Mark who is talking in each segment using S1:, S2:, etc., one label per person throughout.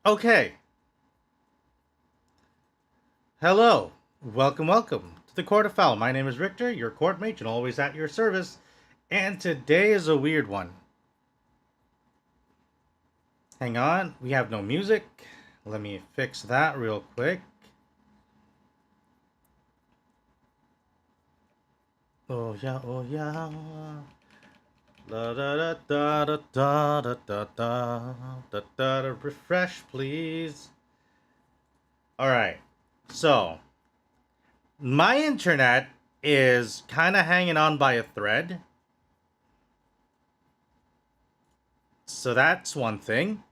S1: Okay. Hello. Welcome to the Court of Fowl. My name is Richter, your court mage, and always at your service. And today is a weird one. Hang on, we have no music. Let me fix that real quick. Oh yeah, oh yeah. Da da da da da da da da da da. Refresh, please. All right. So, my internet is kind of hanging on by a thread. So that's one thing.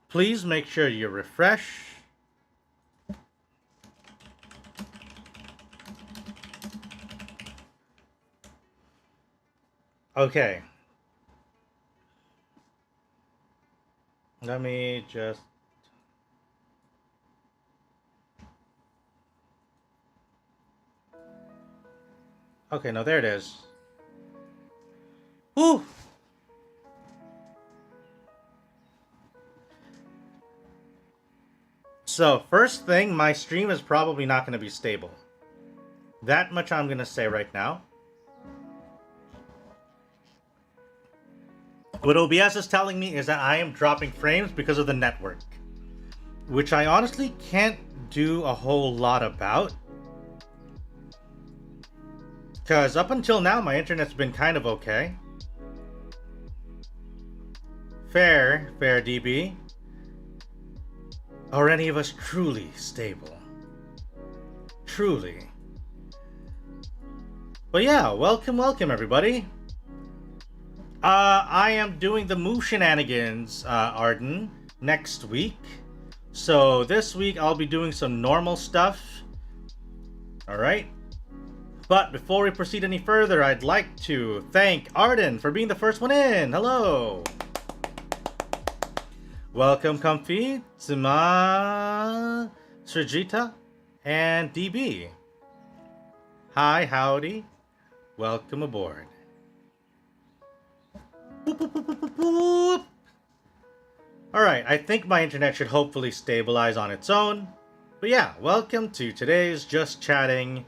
S1: Please make sure you refresh. Okay. Let me just... Okay, no, there it is. Whew! So, first thing, my stream is probably not going to be stable. That much I'm going to say right now. What OBS is telling me is that I am dropping frames because of the network, which I honestly can't do a whole lot about. Because up until now, my internet's been kind of okay. Fair DB. Are any of us truly stable? Truly. But yeah, welcome everybody. I am doing the move shenanigans, Arden, next week. So this week I'll be doing some normal stuff. Alright. But before we proceed any further, I'd like to thank Arden for being the first one in. Hello. Welcome Comfy, Sima, Srijita, and DB. Hi, howdy. Welcome aboard. Boop, boop, boop, boop, boop, boop. Alright, I think my internet should hopefully stabilize on its own. But yeah, welcome to today's Just Chatting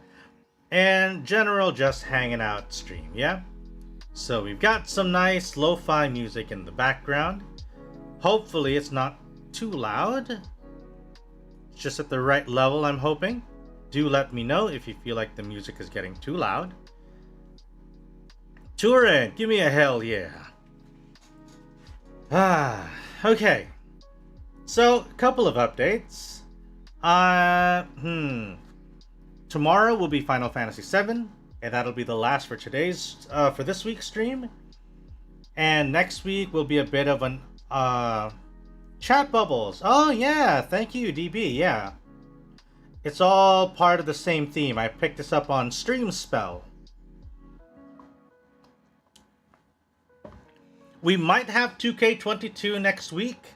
S1: and general Just Hanging Out stream, yeah? So we've got some nice lo-fi music in the background. Hopefully it's not too loud. It's just at the right level, I'm hoping. Do let me know if you feel like the music is getting too loud. Turin, give me a hell yeah. Okay. So, a couple of updates. Tomorrow will be Final Fantasy VII, and that'll be the last for for this week's stream. And next week will be a bit of an chat bubbles. Oh yeah, thank you DB. Yeah, it's all part of the same theme. I picked this up on Stream Spell. We might have 2K22 next week.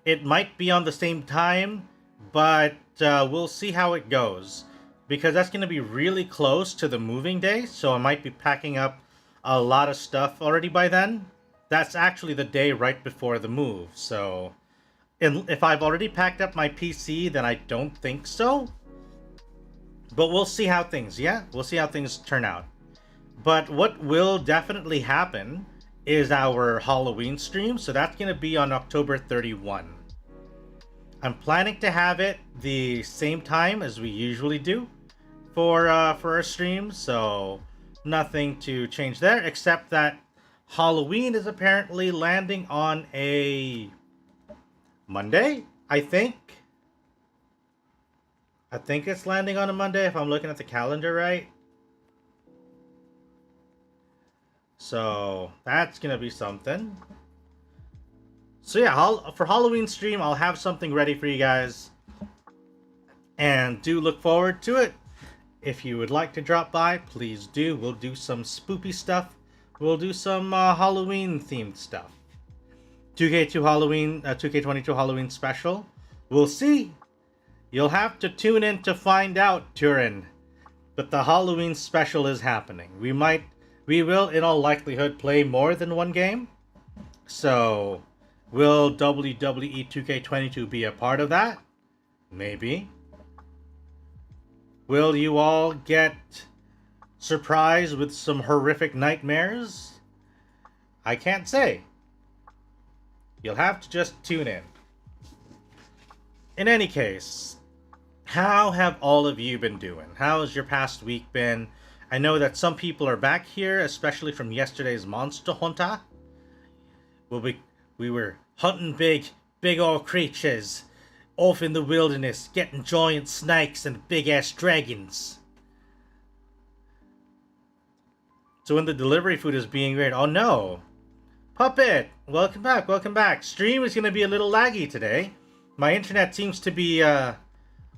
S1: It might be on the same time, but we'll see how it goes, because that's going to be really close to the moving day, so I might be packing up a lot of stuff already by then. That's actually the day right before the move, so if I've already packed up my PC, then I don't think so. But we'll see how things, we'll see how things turn out. But what will definitely happen is our Halloween stream, so that's going to be on October 31. I'm planning to have it the same time as we usually do for our stream, so nothing to change there, except that Halloween is apparently landing on a Monday, I think. I think it's landing on a Monday if I'm looking at the calendar right. So that's gonna be something. So yeah, for Halloween stream, I'll have something ready for you guys. And do look forward to it. If you would like to drop by, please do. We'll do some spoopy stuff. We'll do some Halloween themed stuff. 2K22 Halloween special. We'll see. You'll have to tune in to find out, Turin. But the Halloween special is happening. We will, in all likelihood, play more than one game. So, Will WWE 2K22 be a part of that? Maybe. Will you all get surprised with some horrific nightmares? I can't say. You'll have to just tune in. In any case, how have all of you been doing? How has your past week been? I know that some people are back here, especially from yesterday's Monster Hunter. We were hunting big old creatures off in the wilderness, getting giant snakes and big-ass dragons. So when the delivery food is being weird, oh no! Puppet, welcome back. Stream is going to be a little laggy today. My internet seems to be a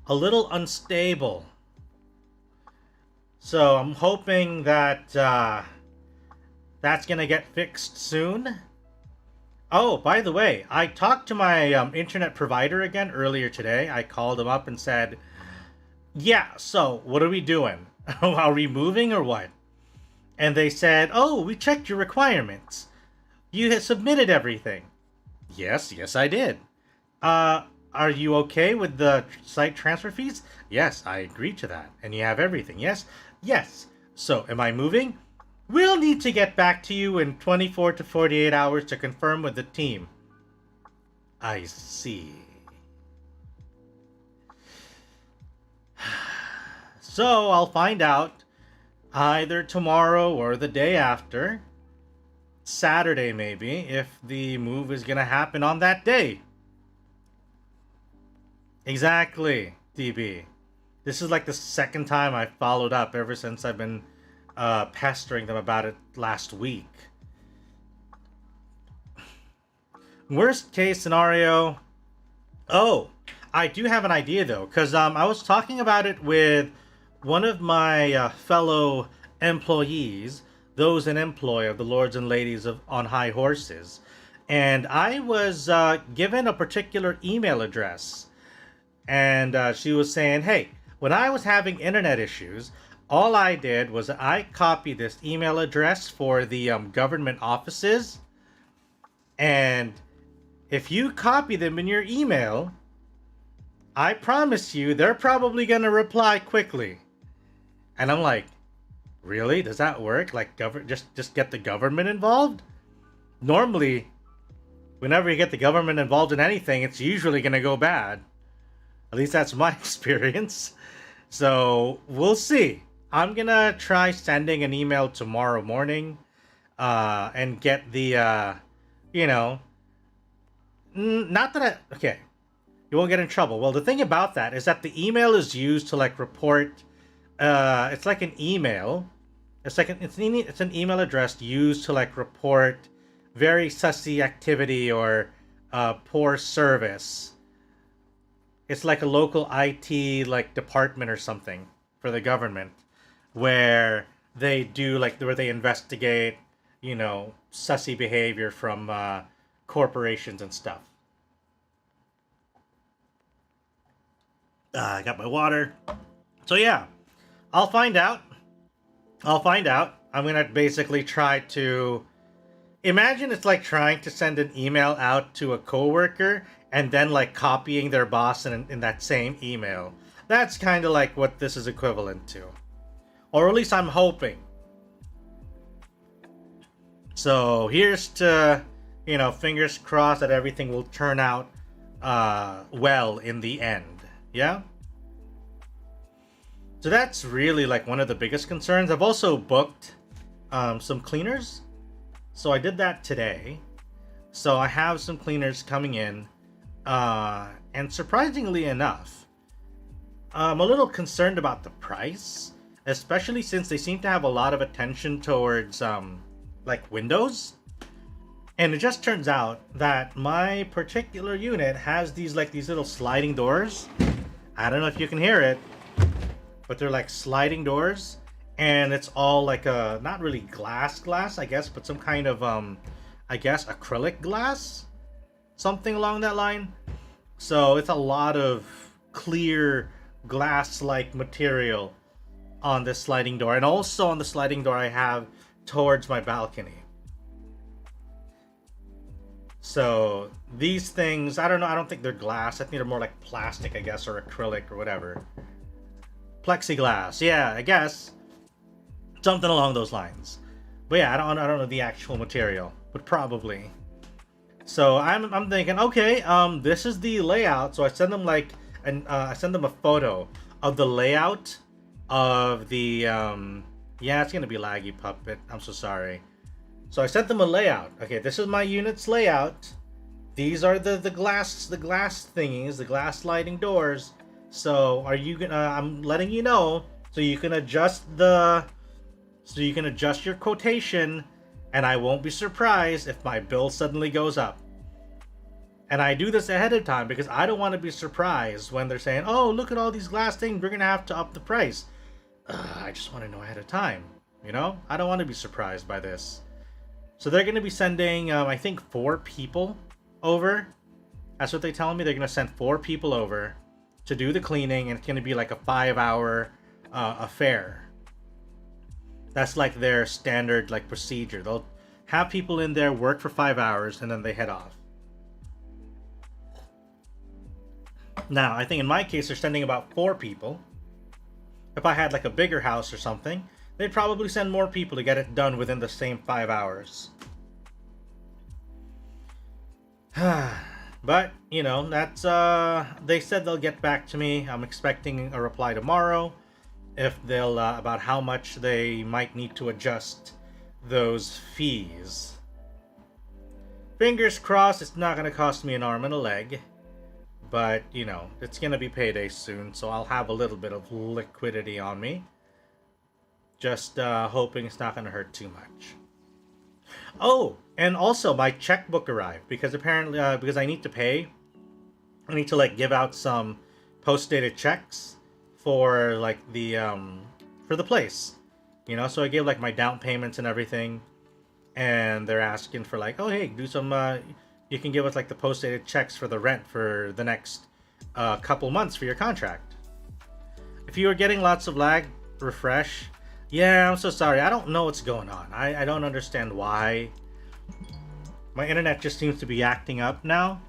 S1: little unstable. So I'm hoping that that's going to get fixed soon. Oh, by the way, I talked to my internet provider again earlier today. I called them up and said, yeah, so what are we doing? Are we moving or what? And they said, oh, we checked your requirements. You have submitted everything. Yes, I did. Are you okay with the site transfer fees? Yes, I agreed to that. And you have everything, yes? Yes. So, am I moving? We'll need to get back to you in 24 to 48 hours to confirm with the team. I see. So, I'll find out either tomorrow or the day after. Saturday, maybe, if the move is going to happen on that day. Exactly, DB. This is like the second time I followed up ever since I've been pestering them about it last week. Worst case scenario. Oh, I do have an idea though, because I was talking about it with one of my fellow employees, those in employ of the lords and ladies on high horses, and I was given a particular email address, and she was saying, hey, when I was having internet issues, all I did was I copied this email address for the government offices, and if you copy them in your email, I promise you they're probably going to reply quickly. And I'm like, really? Does that work? Like, just get the government involved? Normally, whenever you get the government involved in anything, it's usually going to go bad. At least that's my experience. So, we'll see. I'm going to try sending an email tomorrow morning and get the, not that okay, you won't get in trouble. Well, the thing about that is that the email is used to, like, report, it's like an email. It's an email address used to, like, report very sussy activity or poor service. It's like a local IT, like, department or something for the government, where they do, like, where they investigate, sussy behavior from corporations and stuff. I got my water. So yeah, I'll find out. I'm gonna basically try to imagine it's like trying to send an email out to a coworker and then, like, copying their boss in that same email. That's kind of like what this is equivalent to, or at least I'm hoping. So here's to, fingers crossed that everything will turn out well in the end. Yeah? So that's really, like, one of the biggest concerns. I've also booked some cleaners. So I did that today. So I have some cleaners coming in. And surprisingly enough, I'm a little concerned about the price. Especially since they seem to have a lot of attention towards, like, windows. And it just turns out that my particular unit has these little sliding doors. I don't know if you can hear it, but they're like sliding doors, and it's all like not really glass, I guess, but some kind of I guess acrylic glass, something along that line. So it's a lot of clear glass-like material on this sliding door, and also on the sliding door I have towards my balcony. So these things, I don't know, I don't think they're glass. I think they're more like plastic, I guess, or acrylic or whatever. Plexiglass, yeah, I guess. Something along those lines. But yeah, I don't know the actual material, but probably. So I'm thinking, okay, this is the layout. So I send them like I send them a photo of the layout of the yeah, it's gonna be laggy, puppet. I'm so sorry. So I sent them a layout. Okay, this is my unit's layout. These are the glass thingies, the glass sliding doors. So are you gonna? I'm letting you know so you can adjust your quotation, and I won't be surprised if my bill suddenly goes up. And I do this ahead of time because I don't want to be surprised when they're saying, "Oh, look at all these glass things. We're gonna have to up the price." I just want to know ahead of time. You know, I don't want to be surprised by this. So they're going to be sending, I think, 4 people over. That's what they tell me. They're going to send 4 people over to do the cleaning, and it's going to be like a 5-hour affair. That's like their standard like procedure. They'll have people in there work for 5 hours, and then they head off. Now, I think in my case, they're sending about 4 people. If I had like a bigger house or something, they'd probably send more people to get it done within the same 5 hours. But, you know, that's, they said they'll get back to me. I'm expecting a reply tomorrow. If they'll, about how much they might need to adjust those fees. Fingers crossed it's not going to cost me an arm and a leg. But, you know, it's going to be payday soon, so I'll have a little bit of liquidity on me. Just hoping it's not going to hurt too much. Oh, and also my checkbook arrived because apparently, because I need to pay, I need to like give out some post-dated checks for like the for the place, you know. So I gave like my down payments and everything, and they're asking for like, oh hey, do some. You can give us like the post-dated checks for the rent for the next couple months for your contract. If you are getting lots of lag, refresh. Yeah, I'm so sorry. I don't know what's going on. I don't understand why. My internet just seems to be acting up now.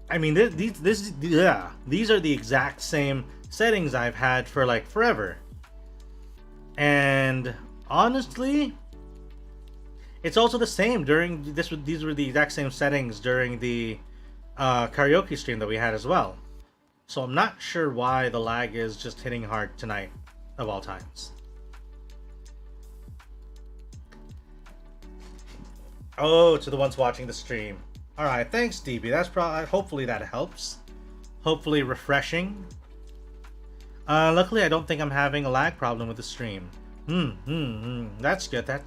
S1: I mean, these are the exact same settings I've had for like forever. And honestly, it's also the same during this. These were the exact same settings during the karaoke stream that we had as well. So I'm not sure why the lag is just hitting hard tonight, of all times. Oh, to the ones watching the stream. Alright, thanks DB. That's probably, hopefully that helps. Hopefully refreshing. Luckily I don't think I'm having a lag problem with the stream. That's good then.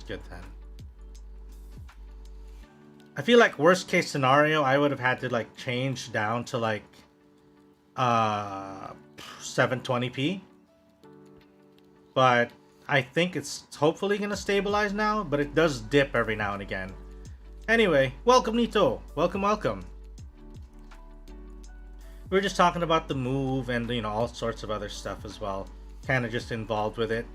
S1: I feel like worst case scenario, I would have had to like change down to like 720p, but I think it's hopefully gonna stabilize now, but it does dip every now and again. Anyway, welcome Nito, welcome. We were just talking about the move and, you know, all sorts of other stuff as well, kind of just involved with it.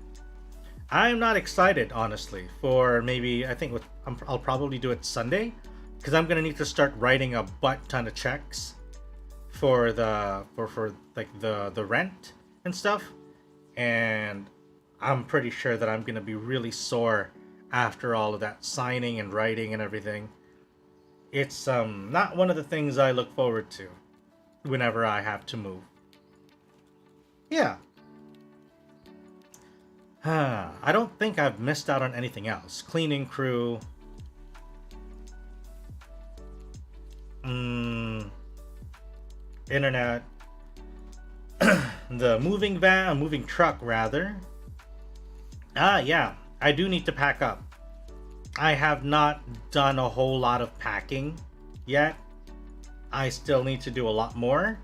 S1: I'm not excited, honestly, for maybe, I think I'll probably do it Sunday, because I'm gonna need to start writing a butt ton of checks for the like the rent and stuff, and I'm pretty sure that I'm gonna be really sore after all of that signing and writing and everything. It's not one of the things I look forward to whenever I have to move. Yeah. I don't think I've missed out on anything else. Cleaning crew. Internet. The moving truck rather. Yeah, I do need to pack up. I have not done a whole lot of packing yet. I still need to do a lot more.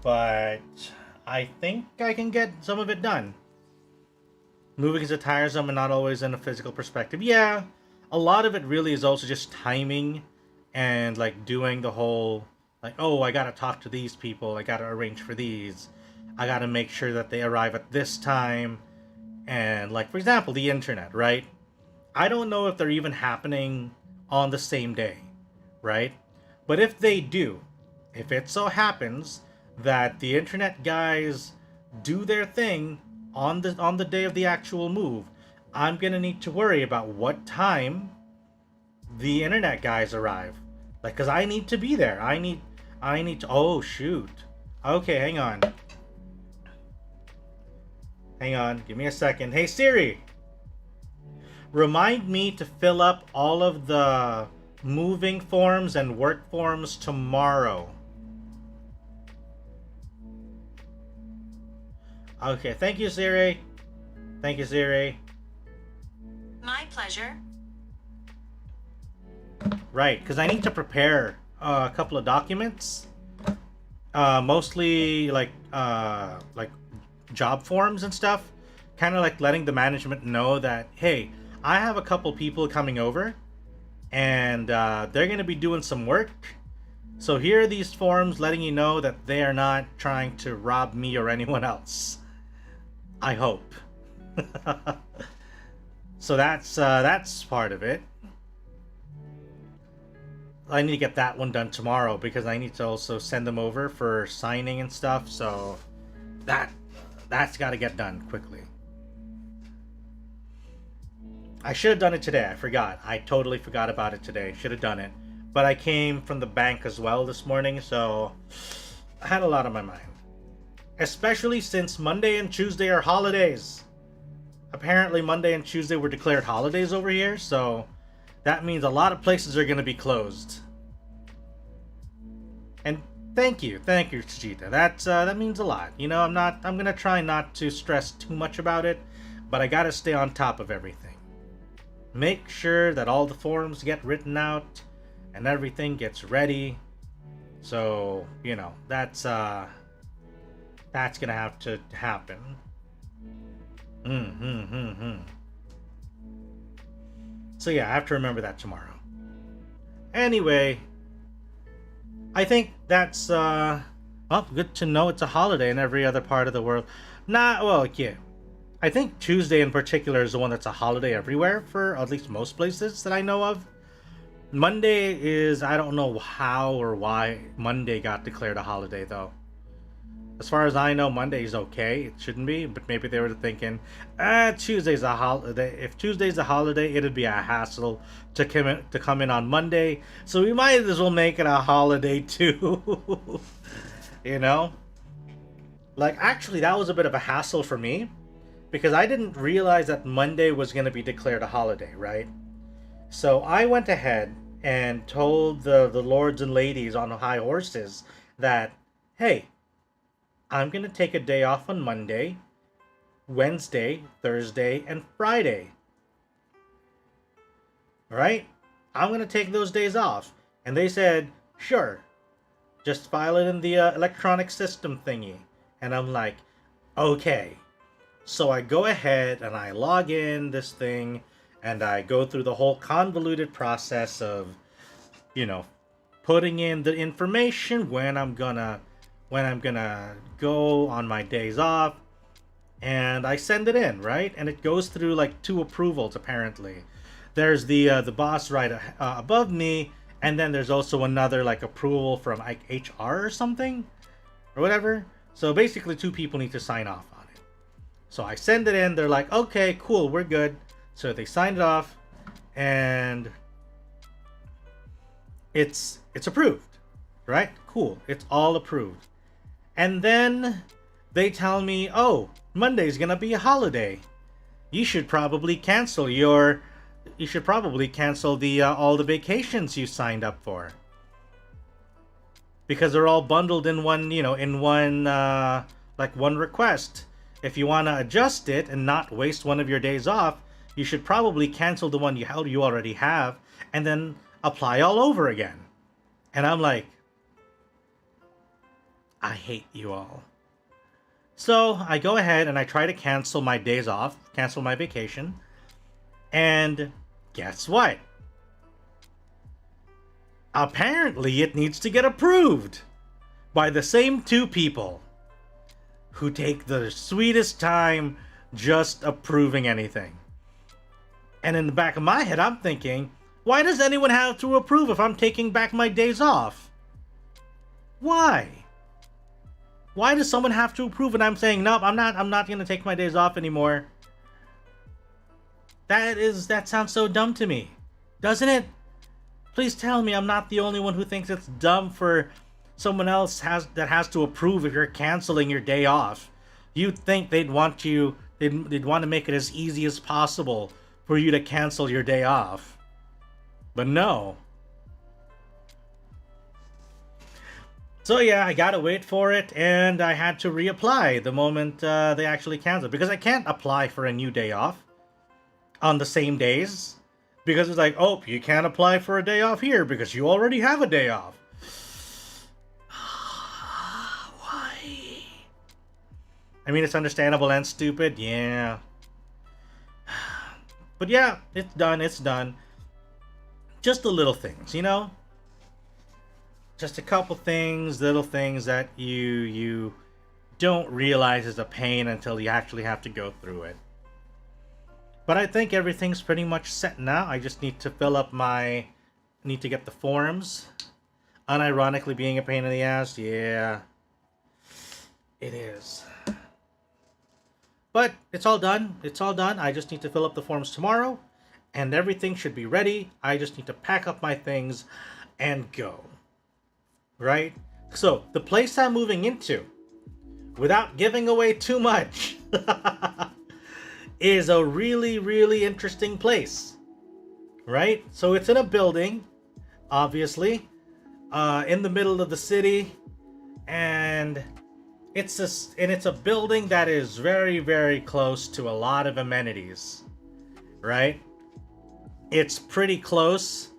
S1: But I think I can get some of it done. Moving is a tiresome and not always in a physical perspective. Yeah, a lot of it really is also just timing and like doing the whole like, oh, I gotta talk to these people, I gotta arrange for these, I gotta make sure that they arrive at this time, And like, for example, the internet, right? I don't know if they're even happening on the same day, right? But if they do, if it so happens that the internet guys do their thing on the day of the actual move, I'm gonna need to worry about what time the internet guys arrive. Like, cause I need to be there. I need to. Oh shoot. Okay, hang on. Hang on. Give me a second. Hey Siri. Remind me to fill up all of the moving forms and work forms tomorrow. Okay, thank you, Siri. Thank you, Siri.
S2: My pleasure.
S1: Right, because I need to prepare a couple of documents. Mostly like job forms and stuff. Kind of like letting the management know that, hey, I have a couple people coming over and they're going to be doing some work. So here are these forms letting you know that they are not trying to rob me or anyone else. I hope. So that's part of it. I need to get that one done tomorrow because I need to also send them over for signing and stuff. So that's got to get done quickly. I should have done it today. I forgot. I totally forgot about it today. Should have done it. But I came from the bank as well this morning, so I had a lot on my mind. Especially since Monday and Tuesday are holidays. Apparently Monday and Tuesday were declared holidays over here, so that means a lot of places are going to be closed. And thank you, Sujita. That means a lot. You know, I'm going to try not to stress too much about it, but I got to stay on top of everything. Make sure that all the forms get written out and everything gets ready. So, you know, that's gonna have to happen. So yeah, I have to remember that tomorrow. Anyway, I think that's well, good to know it's a holiday in every other part of the world. Well, yeah. I think Tuesday in particular is the one that's a holiday everywhere for at least most places that I know of. Monday is, I don't know how or why Monday got declared a holiday though. As far as I know, Monday is okay. It shouldn't be, but maybe they were thinking, Tuesday's a holiday. If Tuesday's a holiday, it'd be a hassle to come in on Monday. So we might as well make it a holiday too. You know? Like, actually, that was a bit of a hassle for me. Because I didn't realize that Monday was going to be declared a holiday, right? So I went ahead and told the lords and ladies on high horses that, hey, I'm going to take a day off on Monday, Wednesday, Thursday, and Friday. Right? I'm going to take those days off. And they said, sure. Just file it in the electronic system thingy. And I'm like, okay. So I go ahead and I log in this thing and I go through the whole convoluted process of, you know, putting in the information when I'm gonna go on my days off, and I send it in, right? And it goes through like 2 approvals apparently. There's the boss right above me, and then there's also another like approval from like HR or something or whatever. So basically 2 people need to sign off on it. So I send it in, they're like, okay, cool, we're good. So they signed it off, and it's approved, right? Cool, it's all approved. And then they tell me, oh, Monday's gonna be a holiday. You should probably cancel the all the vacations you signed up for. Because they're all bundled in one, you know, in one like one request. If you want to adjust it and not waste one of your days off, you should probably cancel the one you already have and then apply all over again. And I'm like, I hate you all. So I go ahead and I try to cancel my days off, cancel my vacation. And guess what? Apparently it needs to get approved by the same 2 people who take the sweetest time just approving anything. And in the back of my head, I'm thinking, why does anyone have to approve if I'm taking back my days off? Why? Why does someone have to approve and I'm saying, nope, I'm not going to take my days off anymore? That sounds so dumb to me, doesn't it? Please tell me I'm not the only one who thinks it's dumb for someone else that has to approve if you're canceling your day off. You'd think they'd want to make it as easy as possible for you to cancel your day off. But no. So yeah, I gotta wait for it, and I had to reapply the moment they actually canceled, because I can't apply for a new day off on the same days, because it's like, oh, you can't apply for a day off here because you already have a day off. Why? I mean, it's understandable and stupid, yeah. But yeah, it's done. Just the little things, you know? Just a couple things, little things that you don't realize is a pain until you actually have to go through it. But I think everything's pretty much set now. I just need to need to get the forms. Unironically being a pain in the ass, yeah. It is. But it's all done. I just need to fill up the forms tomorrow, and everything should be ready. I just need to pack up my things and go. Right? So, the place I'm moving into, without giving away too much, is a really, really interesting place. Right? So it's in a building, obviously, in the middle of the city, and it's a building that is very, very close to a lot of amenities. Right? It's pretty close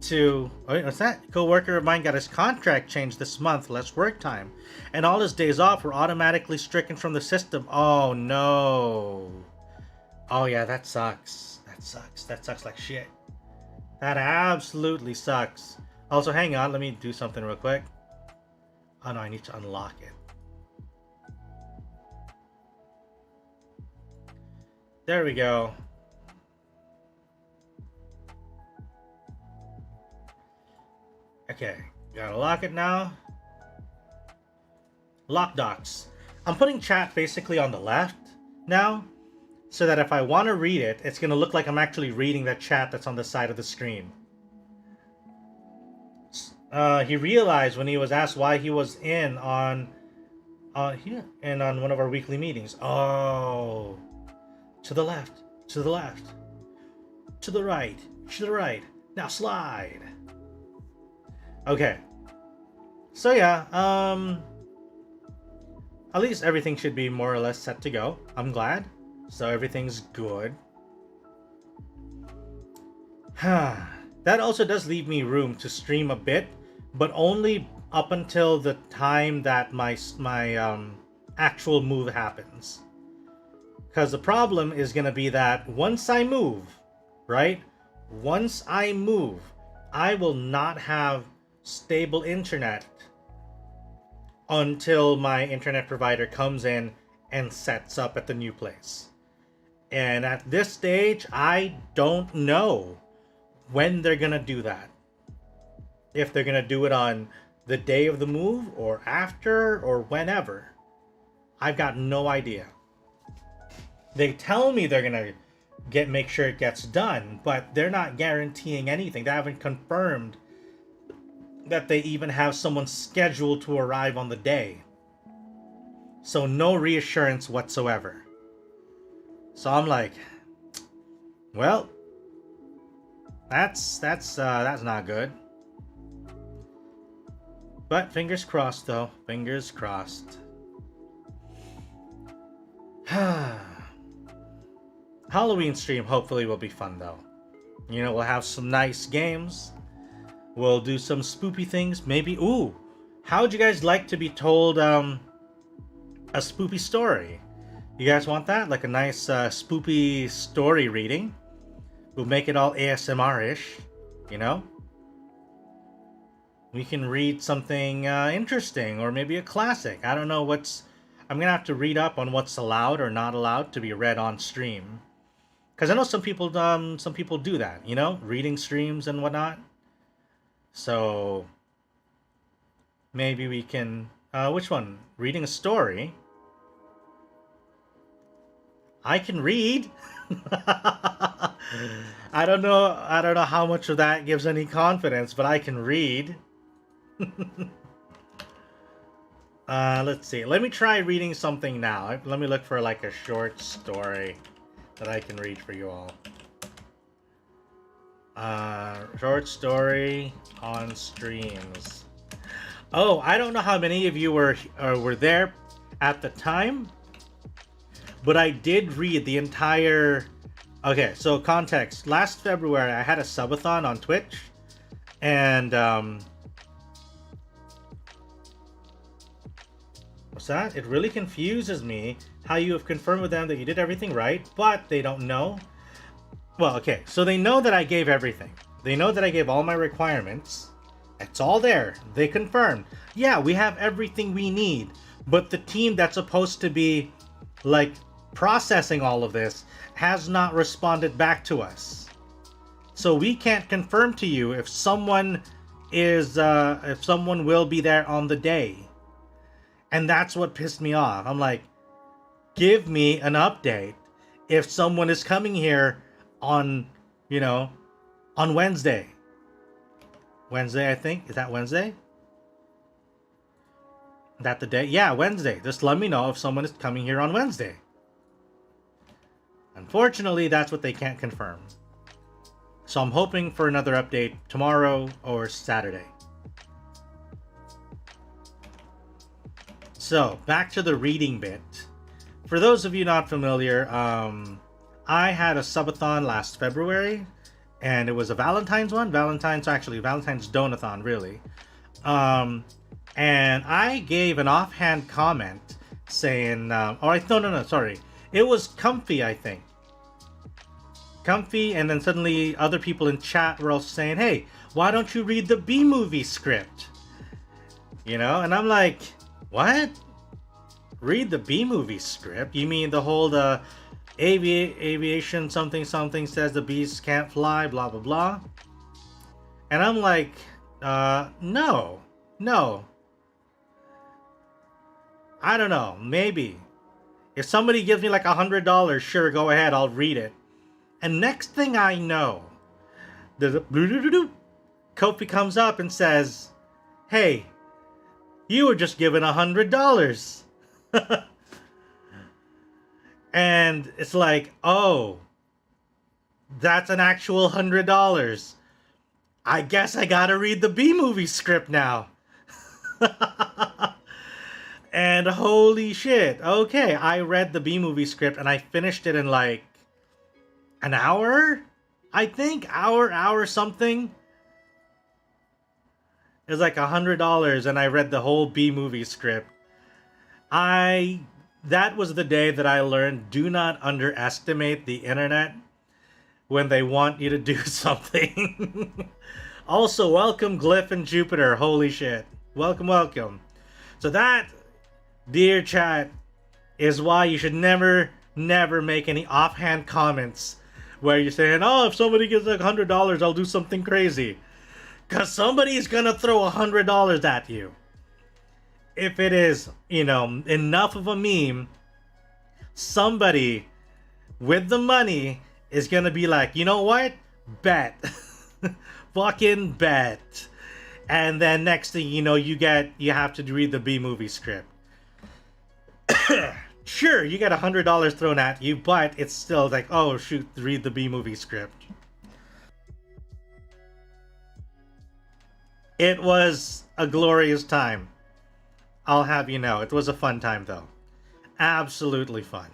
S1: to, what's that? Co-worker of mine got his contract changed this month, less work time, and all his days off were automatically stricken from the system. Oh no. Oh yeah, that sucks. That sucks like shit. That absolutely sucks. Also, hang on, let me do something real quick. Oh no, I need to unlock it. There we go. Okay, gotta lock it now. Lock docs. I'm putting chat basically on the left now, so that if I want to read it, it's gonna look like I'm actually reading that chat that's on the side of the screen. He realized when he was asked why he was in on one of our weekly meetings. Oh, to the left, to the left, to the right, to the right. Now slide. Okay. So yeah, at least everything should be more or less set to go. I'm glad. So everything's good. That also does leave me room to stream a bit, but only up until the time that my actual move happens. Because the problem is going to be that once I move, right? Once I move, I will not have stable internet until my internet provider comes in and sets up at the new place. And at this stage, I don't know when they're gonna do that. If they're gonna do it on the day of the move, or after, or whenever. I've got no idea. They tell me they're gonna make sure it gets done, but they're not guaranteeing anything. They haven't confirmed that they even have someone scheduled to arrive on the day. So no reassurance whatsoever. So I'm like, well, that's not good. But fingers crossed though. Fingers crossed. Halloween stream hopefully will be fun though. You know, we'll have some nice games. We'll do some spoopy things. Maybe, ooh, how would you guys like to be told a spoopy story? You guys want that? Like a nice spoopy story reading? We'll make it all ASMR-ish, you know? We can read something interesting, or maybe a classic. I don't know what's I'm gonna have to read up on what's allowed or not allowed to be read on stream. Because I know some people do that, you know, reading streams and whatnot. So maybe we can. Which one? Reading a story. I can read. I don't know how much of that gives any confidence, but I can read. Let's see. Let me try reading something now. Let me look for like a short story that I can read for you all. Short story on streams. Oh, I don't know how many of you were there at the time, but I did read the entire. Okay, so context. Last February, I had a subathon on Twitch, and what's that? It really confuses me how you have confirmed with them that you did everything right, but they don't know. Well, okay, so they know that I gave everything. They know that I gave all my requirements. It's all there. They confirmed. Yeah, we have everything we need, but the team that's supposed to be, like, processing all of this has not responded back to us. So we can't confirm to you if someone will be there on the day. And that's what pissed me off. I'm like, give me an update if someone is coming here on, you know, on Wednesday. Wednesday, I think. Is that Wednesday? That the day? Yeah, Wednesday. Just let me know if someone is coming here on Wednesday. Unfortunately, that's what they can't confirm. So I'm hoping for another update tomorrow or Saturday. So, back to the reading bit. For those of you not familiar, I had a subathon last February, and it was a Valentine's one. Valentine's Donathon, really. And I gave an offhand comment saying, sorry. It was Comfy, I think. Comfy, and then suddenly other people in chat were also saying, hey, why don't you read the B-movie script? You know, and I'm like, what? Read the B-movie script? You mean the whole aviation something says the bees can't fly, blah, blah, blah? And I'm like, no. I don't know, maybe. If somebody gives me like $100, sure, go ahead, I'll read it. And next thing I know, the Kofi comes up and says, hey, you were just given $100. And it's like, oh, that's an actual $100. I guess I gotta read the B-movie script now. And holy shit. Okay, I read the B-movie script and I finished it in like an hour? I think hour something. It was like $100 and I read the whole B-movie script. That was the day that I learned, do not underestimate the internet when they want you to do something. Also, welcome Glyph and Jupiter. Holy shit. Welcome. So that, dear chat, is why you should never make any offhand comments where you're saying, oh, if somebody gives like $100, I'll do something crazy. Because somebody's going to throw $100 at you. If it is, you know, enough of a meme, somebody with the money is going to be like, you know what? Bet. Fucking bet. And then next thing you know, you have to read the B-movie script. Sure, you get $100 thrown at you, but it's still like, oh shoot, read the B-movie script. It was a glorious time. I'll have you know, it was a fun time though. Absolutely fun.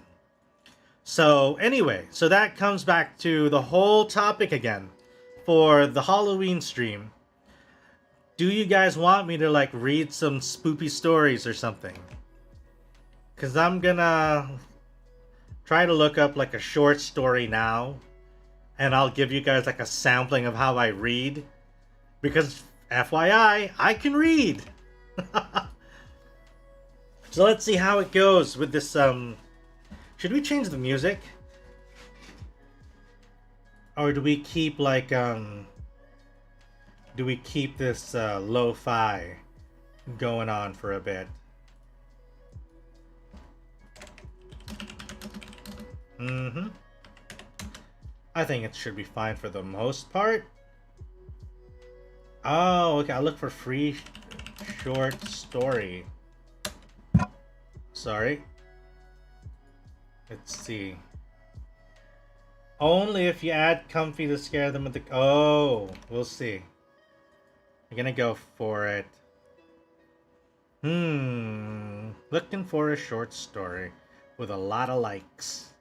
S1: So anyway, so that comes back to the whole topic again for the Halloween stream. Do you guys want me to like read some spoopy stories or something? Because I'm gonna try to look up like a short story now, and I'll give you guys like a sampling of how I read. Because FYI, I can read. So let's see how it goes with this, should we change the music? Or do we keep, like, do we keep this, lo-fi going on for a bit? Mm-hmm. I think it should be fine for the most part. Oh, okay, I'll look for free short story. Sorry. Let's see. Only if you add comfy to scare them with the... Oh, we'll see. I'm gonna go for it. Looking for a short story with a lot of likes.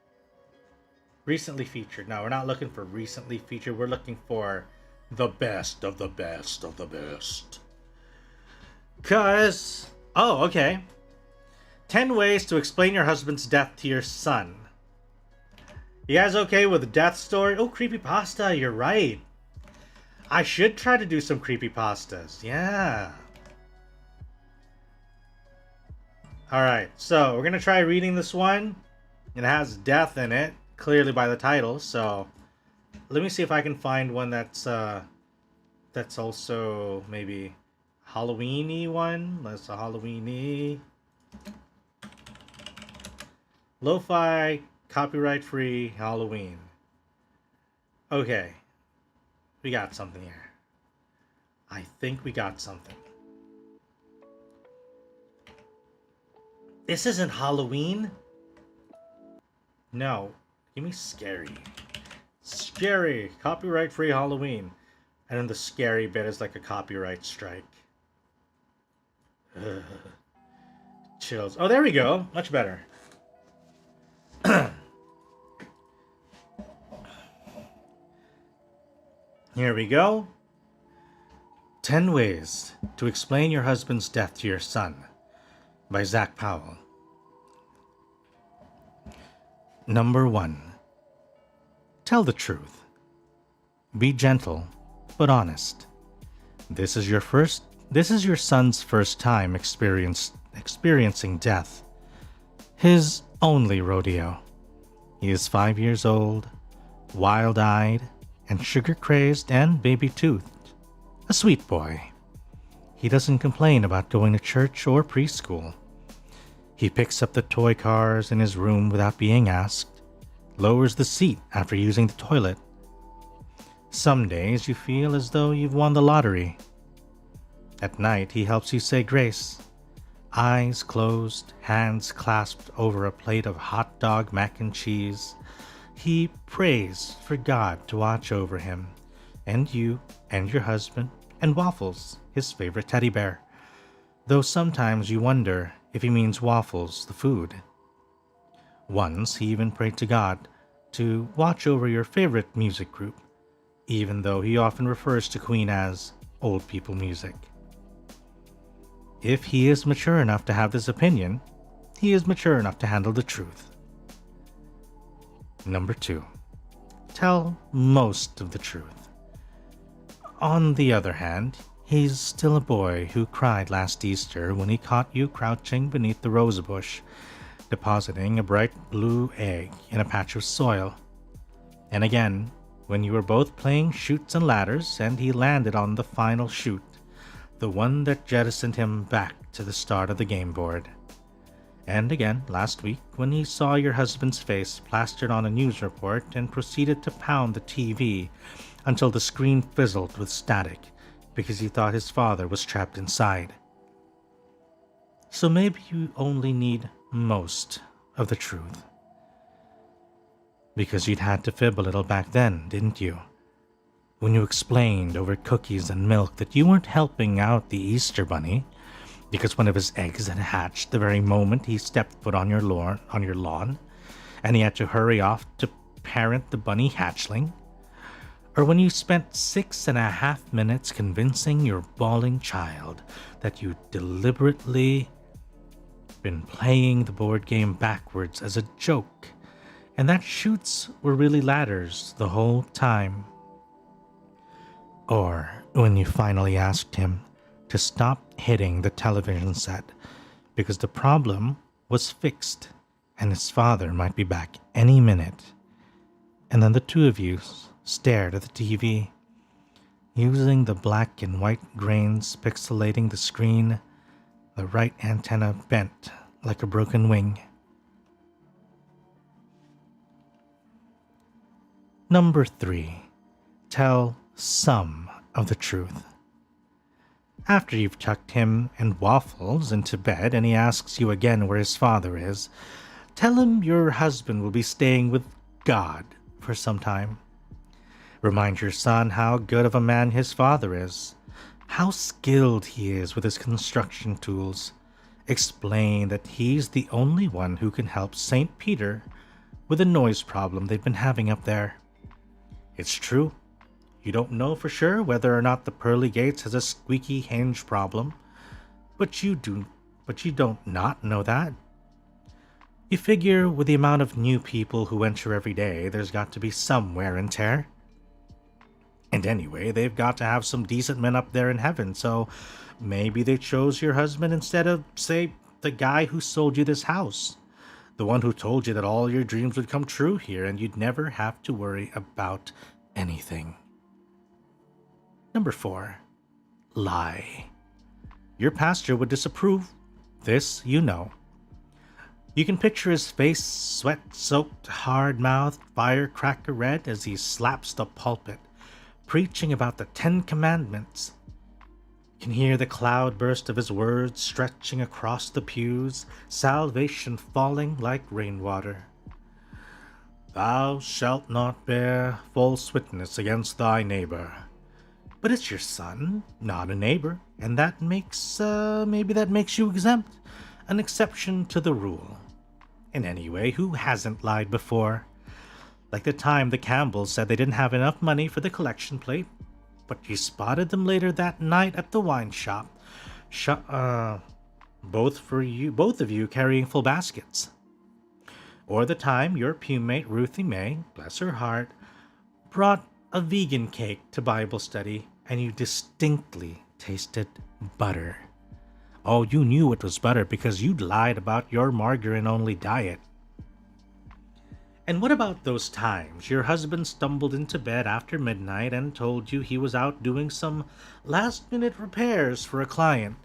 S1: Recently featured. No, we're not looking for recently featured. We're looking for the best of the best of the best. Cause... Oh, okay. 10 ways to explain your husband's death to your son. You guys okay with the death story? Oh, creepypasta, you're right. I should try to do some creepypastas. Yeah. Alright, so we're gonna try reading this one. It has death in it, clearly by the title, so let me see if I can find one that's also maybe Halloween-y one. That's a Halloween-y. Lo-fi, copyright-free Halloween. Okay. We got something here. I think we got something. This isn't Halloween? No. Give me scary. Scary. Copyright-free Halloween. And then the scary bit is like a copyright strike. Ugh. Chills. Oh, there we go. Much better. Here we go. 10 Ways to Explain Your Husband's Death to Your Son by Zach Powell. Number 1. Tell the truth. Be gentle, but honest. This is your son's first time experiencing death. His only rodeo. He is 5 years old, wild-eyed, and sugar-crazed and baby-toothed. A sweet boy. He doesn't complain about going to church or preschool. He picks up the toy cars in his room without being asked, lowers the seat after using the toilet. Some days you feel as though you've won the lottery. At night he helps you say grace. Eyes closed, hands clasped over a plate of hot dog mac and cheese. He prays for God to watch over him, and you, and your husband, and Waffles, his favorite teddy bear. Though sometimes you wonder if he means Waffles, the food. Once he even prayed to God to watch over your favorite music group, even though he often refers to Queen as old people music. If he is mature enough to have this opinion, he is mature enough to handle the truth. Number 2. Tell most of the truth. On the other hand, he's still a boy who cried last Easter when he caught you crouching beneath the rose bush, depositing a bright blue egg in a patch of soil. And again, when you were both playing chutes and ladders and he landed on the final chute, the one that jettisoned him back to the start of the game board. And again last week when he saw your husband's face plastered on a news report and proceeded to pound the TV until the screen fizzled with static because he thought his father was trapped inside. So maybe you only need most of the truth. Because you'd had to fib a little back then, didn't you? When you explained over cookies and milk that you weren't helping out the Easter Bunny because one of his eggs had hatched the very moment he stepped foot on your lawn, and he had to hurry off to parent the bunny hatchling? Or when you spent 6.5 minutes convincing your bawling child that you'd deliberately been playing the board game backwards as a joke, and that chutes were really ladders the whole time? Or when you finally asked him to stop hitting the television set because the problem was fixed and his father might be back any minute. And then the two of you stared at the TV, using the black and white grains pixelating the screen, the right antenna bent like a broken wing. Number 3. Tell some of the truth. After you've tucked him and Waffles into bed and he asks you again where his father is, tell him your husband will be staying with God for some time. Remind your son how good of a man his father is, how skilled he is with his construction tools. Explain that he's the only one who can help St. Peter with a noise problem they've been having up there. It's true. You don't know for sure whether or not the pearly gates has a squeaky hinge problem, but you don't not know that. You figure with the amount of new people who enter every day, there's got to be some wear and tear. And anyway, they've got to have some decent men up there in heaven, so maybe they chose your husband instead of, say, the guy who sold you this house. The one who told you that all your dreams would come true here and you'd never have to worry about anything. Number 4. Lie. Your pastor would disapprove. This you know. You can picture his face sweat-soaked, hard-mouthed, firecracker red as he slaps the pulpit, preaching about the 10 Commandments. You can hear the cloudburst of his words stretching across the pews, salvation falling like rainwater. Thou shalt not bear false witness against thy neighbor. But it's your son, not a neighbor, and that makes, maybe that makes you exempt, an exception to the rule. And anyway, who hasn't lied before? Like the time the Campbells said they didn't have enough money for the collection plate, but you spotted them later that night at the wine shop. Both of you carrying full baskets. Or the time your pewmate Ruthie May, bless her heart, brought a vegan cake to Bible study and you distinctly tasted butter. Oh, you knew it was butter because you'd lied about your margarine-only diet. And what about those times your husband stumbled into bed after midnight and told you he was out doing some last-minute repairs for a client,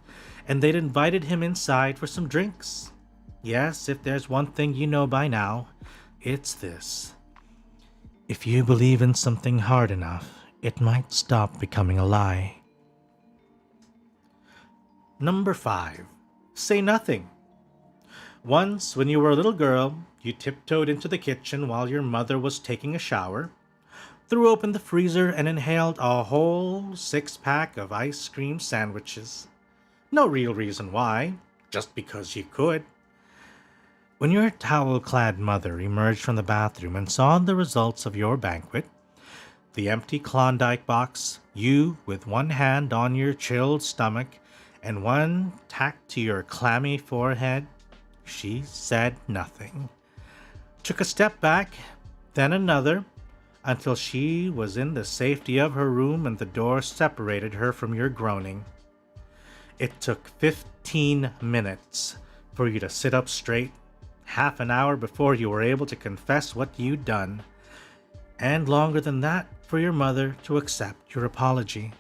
S1: and they'd invited him inside for some drinks? Yes, if there's one thing you know by now, it's this. If you believe in something hard enough, it might stop becoming a lie. Number 5. Say nothing. Once, when you were a little girl, you tiptoed into the kitchen while your mother was taking a shower, threw open the freezer, and inhaled a whole 6-pack of ice cream sandwiches. No real reason why, just because you could. When your towel-clad mother emerged from the bathroom and saw the results of your banquet, the empty Klondike box, you with one hand on your chilled stomach and one tacked to your clammy forehead, she said nothing. Took a step back, then another, until she was in the safety of her room and the door separated her from your groaning. It took 15 minutes for you to sit up straight, half an hour before you were able to confess what you'd done, and longer than that for your mother to accept your apology.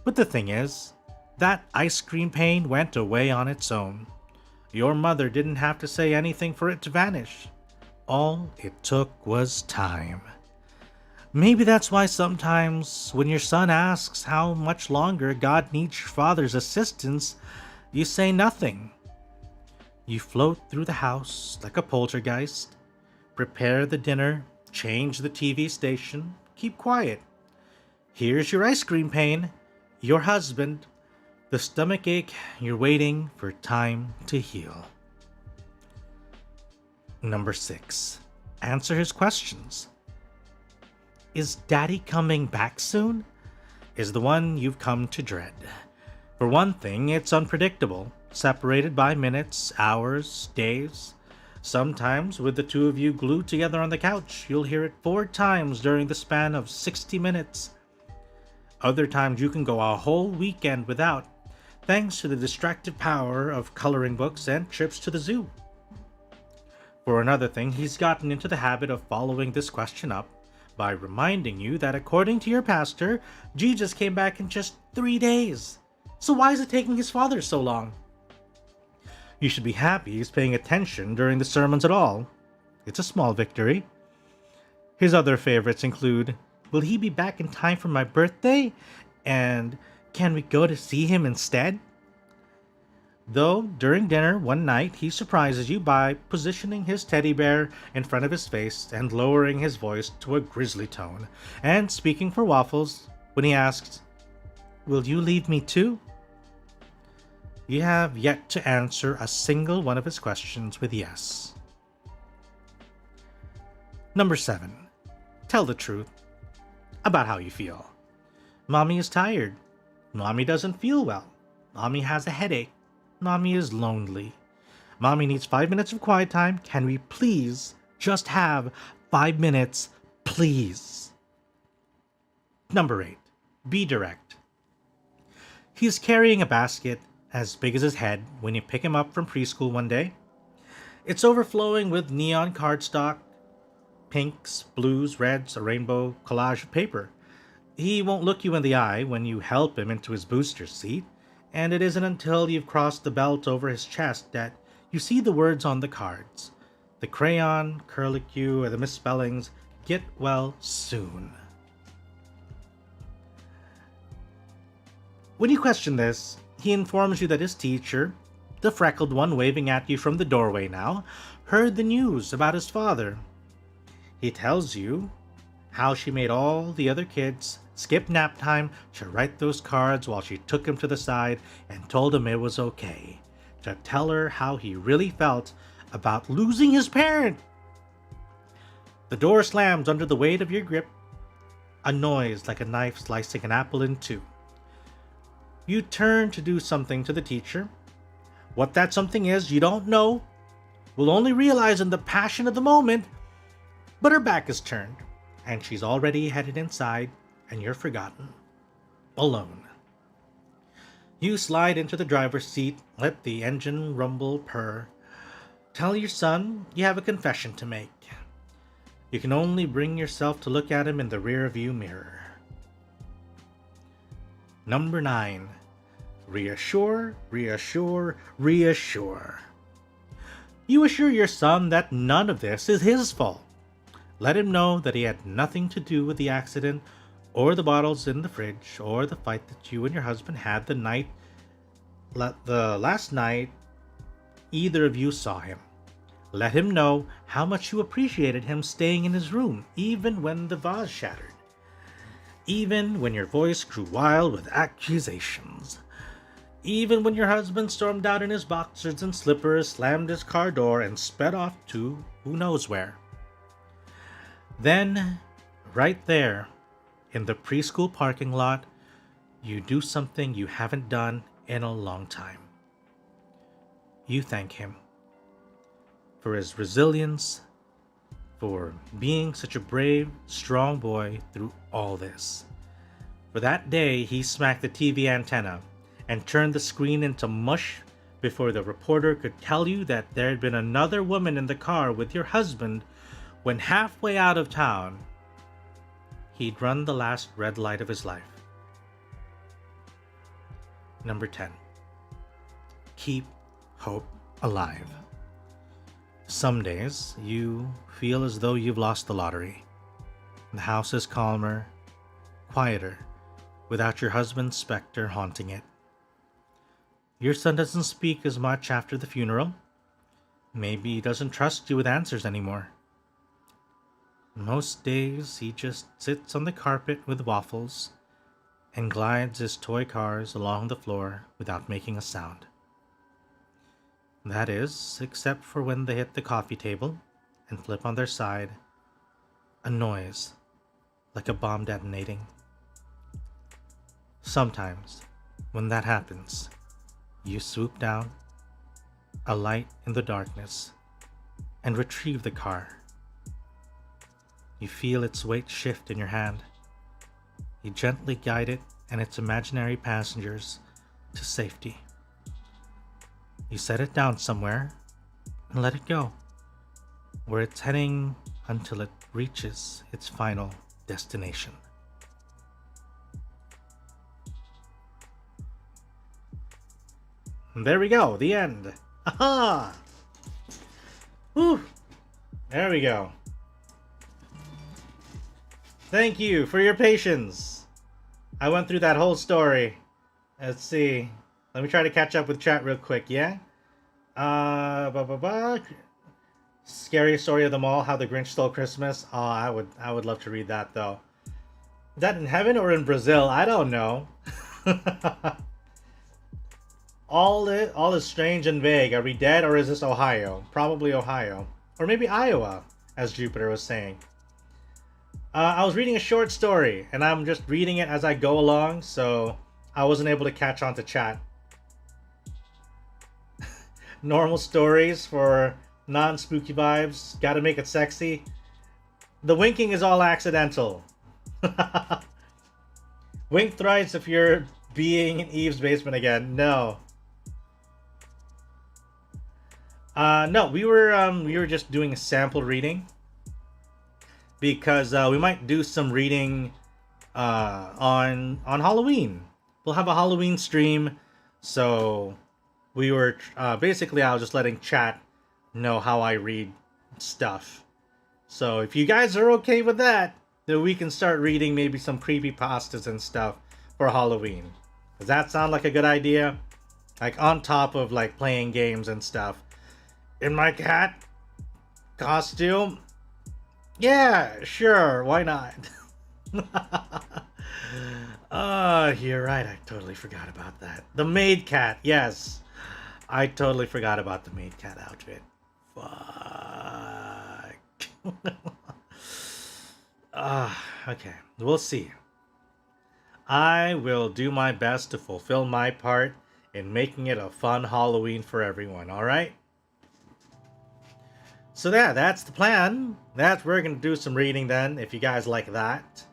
S1: But the thing is, that ice cream pain went away on its own. Your mother didn't have to say anything for it to vanish. All it took was time. Maybe that's why sometimes when your son asks how much longer God needs your father's assistance, you say nothing. You float through the house like a poltergeist, prepare the dinner, change the TV station, keep quiet. Here's your ice cream pain, your husband, the stomach ache you're waiting for time to heal. Number 6. Answer his questions. Is Daddy coming back soon? Is the one you've come to dread. For one thing, it's unpredictable, separated by minutes, hours, days. Sometimes, with the two of you glued together on the couch, you'll hear it 4 times during the span of 60 minutes. Other times you can go a whole weekend without. thanks to the distractive power of coloring books and trips to the zoo. For another thing, he's gotten into the habit of following this question up by reminding you that according to your pastor, Jesus came back in just 3 days. So why is it taking his father so long? You should be happy he's paying attention during the sermons at all. It's a small victory. His other favorites include, will he be back in time for my birthday? And can we go to see him instead? Though, during dinner one night, he surprises you by positioning his teddy bear in front of his face and lowering his voice to a grisly tone, and speaking for Waffles when he asks, will you leave me too? You have yet to answer a single one of his questions with yes. Number 7. Tell the truth about how you feel. Mommy is tired. Mommy doesn't feel well. Mommy has a headache. Mommy is lonely. Mommy needs 5 minutes of quiet time. Can we please just have 5 minutes, please? Number 8. Be direct. He's carrying a basket as big as his head when you pick him up from preschool one day. It's overflowing with neon cardstock, pinks, blues, reds, a rainbow collage of paper. He won't look you in the eye when you help him into his booster seat, and it isn't until you've crossed the belt over his chest that you see the words on the cards. The crayon, curlicue, or the misspellings, get well soon. When you question this, he informs you that his teacher, the freckled one waving at you from the doorway now, heard the news about his father. He tells you how she made all the other kids skip nap time to write those cards while she took him to the side and told him it was okay, to tell her how he really felt about losing his parent. The door slams under the weight of your grip, a noise like a knife slicing an apple in two. You turn to do something to the teacher. What that something is, you don't know. Will only realize in the passion of the moment. But her back is turned, and she's already headed inside, and you're forgotten. Alone. You slide into the driver's seat, let the engine rumble purr. Tell your son you have a confession to make. You can only bring yourself to look at him in the rear-view mirror. Number 9. Reassure, reassure, reassure. You assure your son that none of this is his fault. Let him know that he had nothing to do with the accident, or the bottles in the fridge, or the fight that you and your husband had the last night either of you saw him. Let him know how much you appreciated him staying in his room, even when the vase shattered. Even when your voice grew wild with accusations. Even when your husband stormed out in his boxers and slippers, slammed his car door, and sped off to who knows where. Then, right there, in the preschool parking lot, you do something you haven't done in a long time. You thank him for his resilience, for being such a brave, strong boy through all this. For that day he smacked the TV antenna and turned the screen into mush before the reporter could tell you that there had been another woman in the car with your husband when halfway out of town, he'd run the last red light of his life. Number 10. Keep hope alive. Some days, you feel as though you've lost the lottery. The house is calmer, quieter, without your husband's specter haunting it. Your son doesn't speak as much after the funeral. Maybe he doesn't trust you with answers anymore. Most days, he just sits on the carpet with Waffles and glides his toy cars along the floor without making a sound. That is, except for when they hit the coffee table and flip on their side, a noise like a bomb detonating. Sometimes, when that happens, you swoop down, a light in the darkness, and retrieve the car. You feel its weight shift in your hand. You gently guide it and its imaginary passengers to safety. You set it down somewhere and let it go, where it's heading until it reaches its final destination. And there we go, the end. Aha! Whew. There we go. Thank you for your patience. I went through that whole story. Let's see. Let me try to catch up with chat real quick, yeah? Scariest story of them all, How the Grinch Stole Christmas. Oh, I would love to read that though. Is that in heaven or in Brazil? I don't know. All is strange and vague. Are we dead or is this Ohio? Probably Ohio. Or maybe Iowa, as Jupiter was saying. I was reading a short story, and I'm just reading it as I go along, so I wasn't able to catch on to chat. Normal stories for non-spooky vibes. Gotta make it sexy. The winking is all accidental. Wink thrice if you're being in Eve's basement again. No. No, we were just doing a sample reading. Because we might do some reading on Halloween. We'll have a Halloween stream, so we were basically I was just letting chat know how I read stuff. So if you guys are okay with that, then we can start reading maybe some creepypastas and stuff for Halloween. Does that sound like a good idea? Like on top of like playing games and stuff. In my cat costume. Yeah, sure, why not? You're right, I totally forgot about that. The maid cat, yes. I totally forgot about the maid cat outfit. Fuck. Okay, we'll see. I will do my best to fulfill my part in making it a fun Halloween for everyone, alright? So yeah, that's the plan. We're gonna do some reading then, if you guys like that.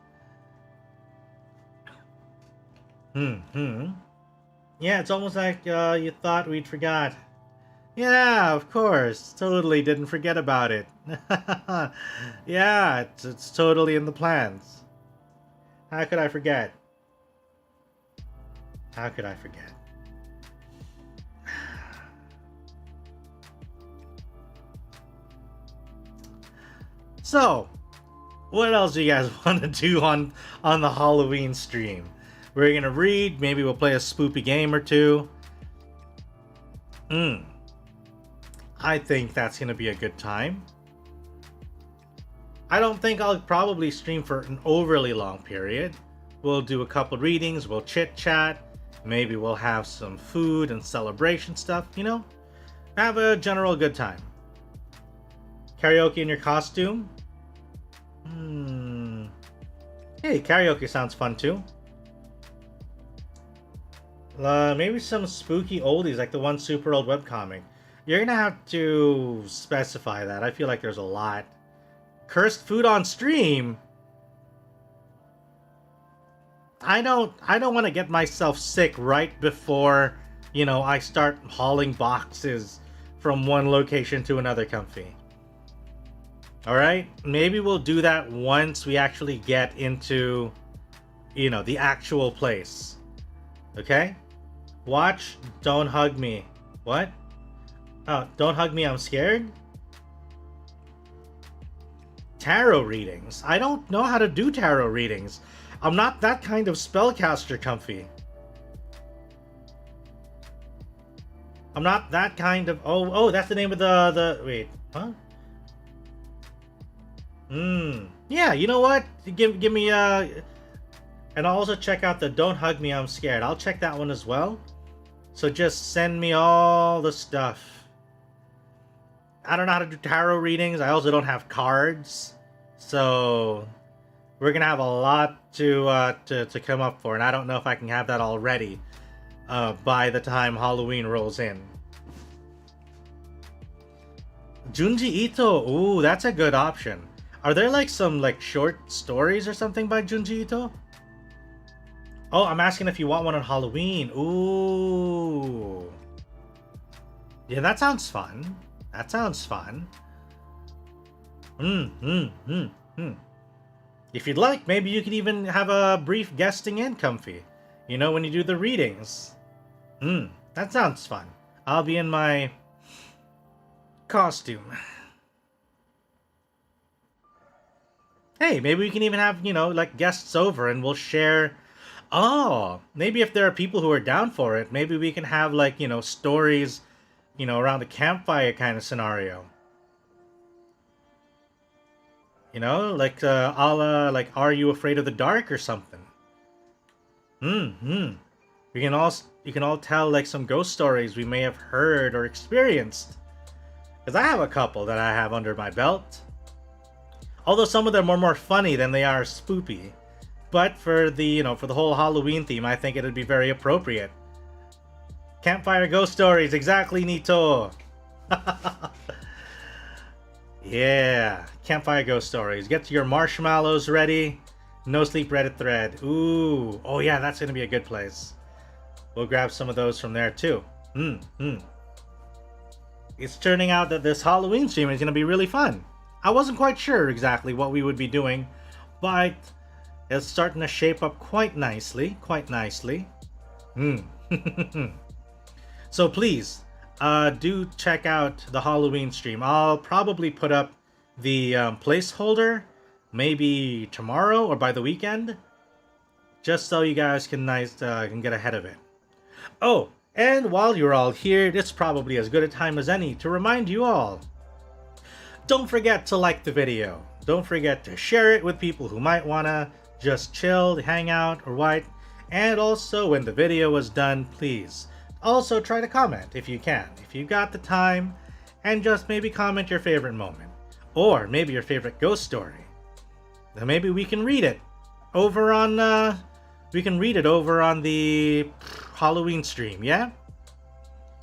S1: Yeah, it's almost like you thought we'd forgot. Yeah, of course. Totally didn't forget about it. Yeah, it's totally in the plans. How could I forget? How could I forget? So, what else do you guys want to do on the Halloween stream? We're gonna read, maybe we'll play a spoopy game or two. I think that's gonna be a good time. I don't think I'll probably stream for an overly long period. We'll do a couple readings, we'll chit chat, maybe we'll have some food and celebration stuff, you know? Have a general good time. Karaoke in your costume? Hey, karaoke sounds fun too. Maybe some spooky oldies like the one super old webcomic. You're gonna have to specify that. I feel like there's a lot. Cursed food on stream? I don't want to get myself sick right before, you know, I start hauling boxes from one location to another, comfy. Alright, maybe we'll do that once we actually get into, you know, the actual place. Okay? Watch, don't hug me. What? Oh, don't hug me, I'm scared? Tarot readings. I don't know how to do tarot readings. I'm not that kind of spellcaster, comfy. I'm not that kind of... Oh, that's the name of the... Wait, huh? Yeah, you know what? Give me and I'll also check out the Don't Hug Me, I'm Scared. I'll check that one as well. So just send me all the stuff. I don't know how to do tarot readings. I also don't have cards. So we're gonna have a lot to come up for, and I don't know if I can have that all ready by the time Halloween rolls in. Junji Ito. Ooh, that's a good option. Are there like some like short stories or something by Junji Ito? Oh, I'm asking if you want one on Halloween. Ooh. Yeah, that sounds fun. That sounds fun. If you'd like, maybe you could even have a brief guesting in, Comfy. You know, when you do the readings. That sounds fun. I'll be in my costume. Hey, maybe we can even have, you know, like guests over and we'll share. Oh, maybe if there are people who are down for it, maybe we can have, like, you know, stories, you know, around a campfire kind of scenario. You know, like, a la, like, Are You Afraid of the Dark or something? You can all tell, like, some ghost stories we may have heard or experienced. Because I have a couple that I have under my belt. Although some of them are more funny than they are spoopy. But for the, you know, for the whole Halloween theme, I think it'd be very appropriate. Campfire ghost stories, exactly, Nito! Yeah, campfire ghost stories. Get your marshmallows ready. No sleep Reddit thread. Ooh, oh yeah, that's gonna be a good place. We'll grab some of those from there too. It's turning out that this Halloween stream is gonna be really fun. I wasn't quite sure exactly what we would be doing, but it's starting to shape up quite nicely, So please, do check out the Halloween stream. I'll probably put up the placeholder maybe tomorrow or by the weekend, just so you guys can can get ahead of it. Oh, and while you're all here, it's probably as good a time as any to remind you all. Don't forget to like the video. Don't forget to share it with people who might wanna just chill, hang out, or what. And also, when the video is done, please also try to comment if you can, if you got the time, and just maybe comment your favorite moment, or maybe your favorite ghost story. Then maybe we can read it over on the Halloween stream, yeah?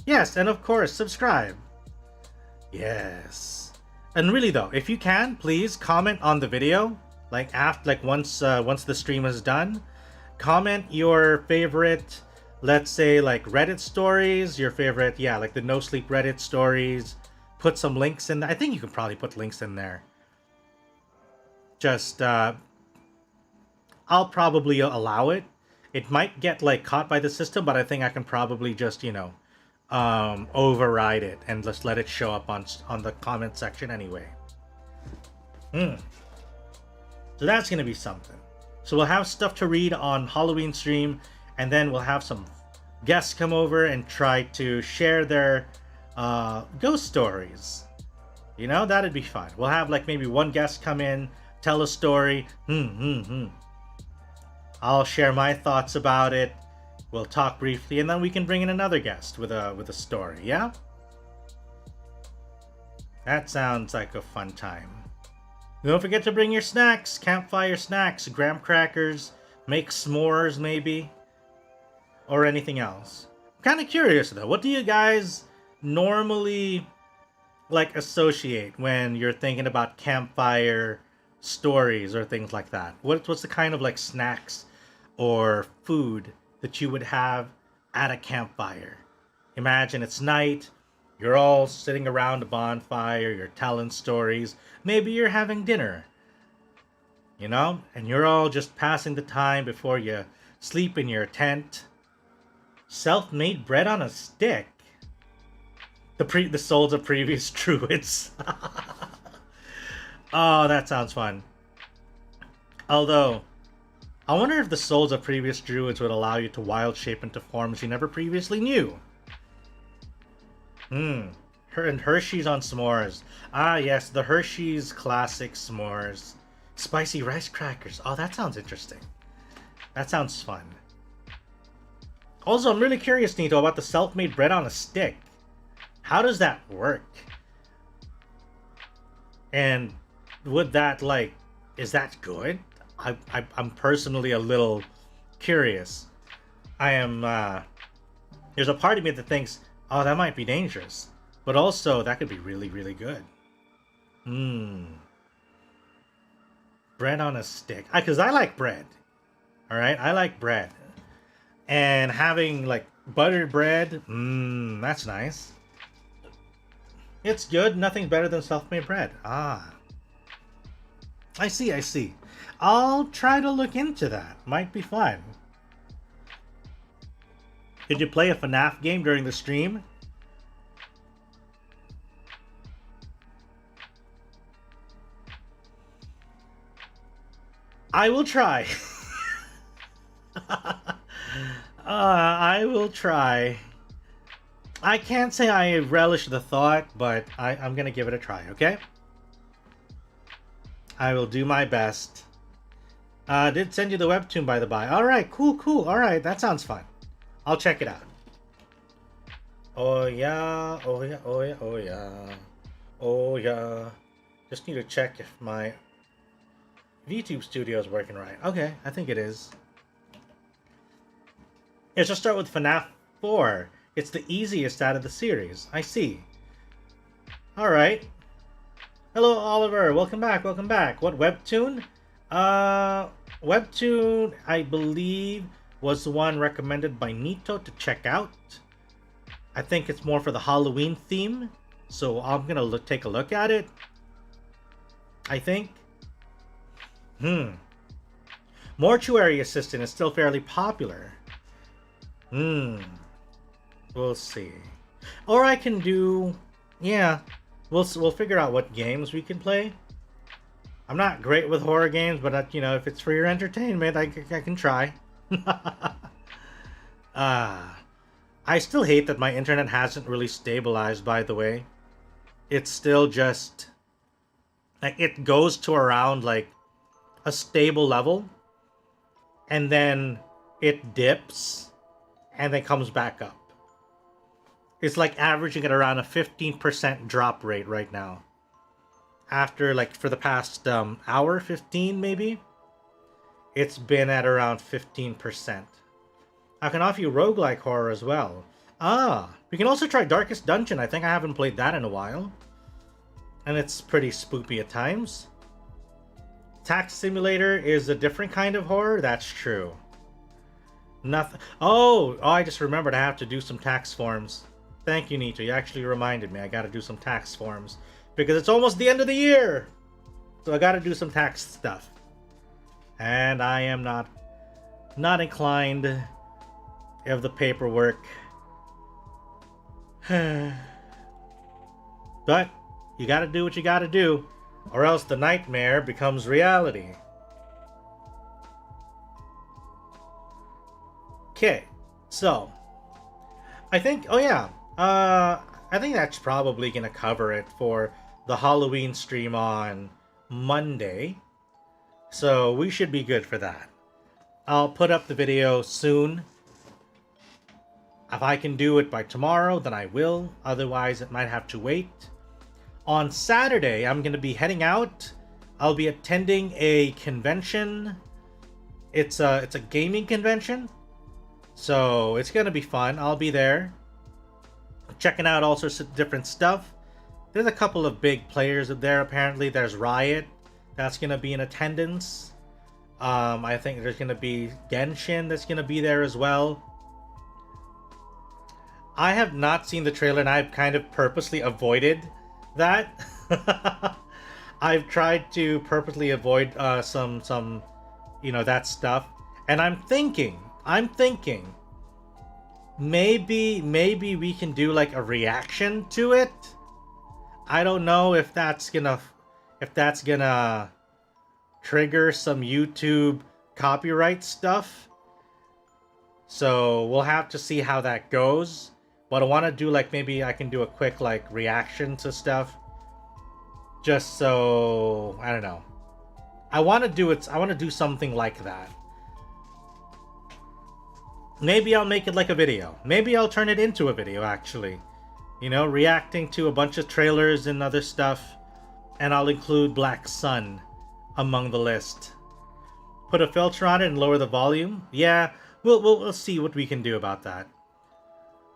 S1: Yes, and of course, subscribe. Yes. And really though, if you can, please comment on the video, like once the stream is done. Comment your favorite, let's say, like Reddit stories, your favorite, yeah, like the no sleep Reddit stories. Put some links in there. I think you can probably put links in there. Just I'll probably allow it. It might get like caught by the system, but I think I can probably just, you know, override it and just let it show up on the comment section anyway. So that's gonna be something. So we'll have stuff to read on Halloween stream, and then we'll have some guests come over and try to share their ghost stories. You know, that'd be fun. We'll have like maybe one guest come in, tell a story. I'll share my thoughts about it. We'll talk briefly, and then we can bring in another guest with a story, yeah? That sounds like a fun time. Don't forget to bring your snacks, campfire snacks, graham crackers, make s'mores maybe, or anything else. I'm kind of curious though, what do you guys normally like associate when you're thinking about campfire stories or things like that? What's the kind of like snacks or food that you would have at a campfire? Imagine it's night, you're all sitting around a bonfire, you're telling stories, maybe you're having dinner, you know, and you're all just passing the time before you sleep in your tent. Self-made bread on a stick. The souls of previous druids. Oh, that sounds fun. Although, I wonder if the souls of previous druids would allow you to wild shape into forms you never previously knew. Hershey's on s'mores. Ah, yes, the Hershey's classic s'mores. Spicy rice crackers. Oh, that sounds interesting. That sounds fun. Also, I'm really curious, Nito, about the self-made bread on a stick. How does that work? And would that, like, is that good? I'm personally a little curious. I am, there's a part of me that thinks, oh, that might be dangerous. But also, that could be really, really good. Bread on a stick. Because I like bread. Alright, I like bread. And having like buttered bread, that's nice. It's good. Nothing better than self-made bread. Ah. I see, I see. I'll try to look into that. Might be fun. Did you play a FNAF game during the stream? I will try. I will try. I can't say I relish the thought, but I'm gonna give it a try, okay? I will do my best. Did send you the webtoon by the by. Alright, cool, cool. Alright, that sounds fun. I'll check it out. Oh yeah, oh yeah, oh yeah, oh yeah. Oh yeah. Just need to check if my VTube studio is working right. Okay, I think it is. Let's just start with FNAF 4. It's the easiest out of the series. I see. Alright. Hello, Oliver. Welcome back, welcome back. What webtoon? Webtoon, I believe, was the one recommended by Nito to check out. I think it's more for the Halloween theme, so I'm gonna take a look at it. I think. Mortuary Assistant is still fairly popular. We'll see. Or I can do... Yeah, we'll figure out what games we can play. I'm not great with horror games, but, you know, if it's for your entertainment, I can try. I still hate that my internet hasn't really stabilized, by the way. It's still just... like, it goes to around, like, a stable level. And then it dips. And then comes back up. It's like averaging at around a 15% drop rate right now. After, like, for the past hour, 15 maybe? It's been at around 15%. I can offer you roguelike horror as well. We can also try Darkest Dungeon. I think I haven't played that in a while. And it's pretty spoopy at times. Tax Simulator is a different kind of horror. That's true. Nothing. Oh, I just remembered I have to do some tax forms. Thank you, Nito. You actually reminded me. I gotta do some tax forms. Because it's almost the end of the year! So I gotta do some tax stuff. And I am not inclined of the paperwork. But you gotta do what you gotta do, or else the nightmare becomes reality. Okay, so I think, I think that's probably gonna cover it for the Halloween stream on Monday. So we should be good for that. I'll put up the video soon. If I can do it by tomorrow, then I will. Otherwise, it might have to wait. On Saturday, I'm gonna be heading out. I'll be attending a convention. It's a gaming convention. So it's gonna be fun. I'll be there, checking out all sorts of different stuff. There's a couple of big players there. Apparently, there's Riot. That's gonna be in attendance. I think there's gonna be Genshin. That's gonna be there as well. I have not seen the trailer, and I've kind of purposely avoided that. I've tried to purposely avoid some, you know, that stuff. And I'm thinking. Maybe we can do like a reaction to it. I don't know if that's gonna trigger some YouTube copyright stuff. So we'll have to see how that goes. But I want to do like, maybe I can do a quick like reaction to stuff. Just so, I don't know. I want to do something like that. Maybe I'll make it like a video. Maybe I'll turn it into a video, actually. You know, reacting to a bunch of trailers and other stuff. And I'll include Black Sun among the list. Put a filter on it and lower the volume. Yeah, we'll see what we can do about that.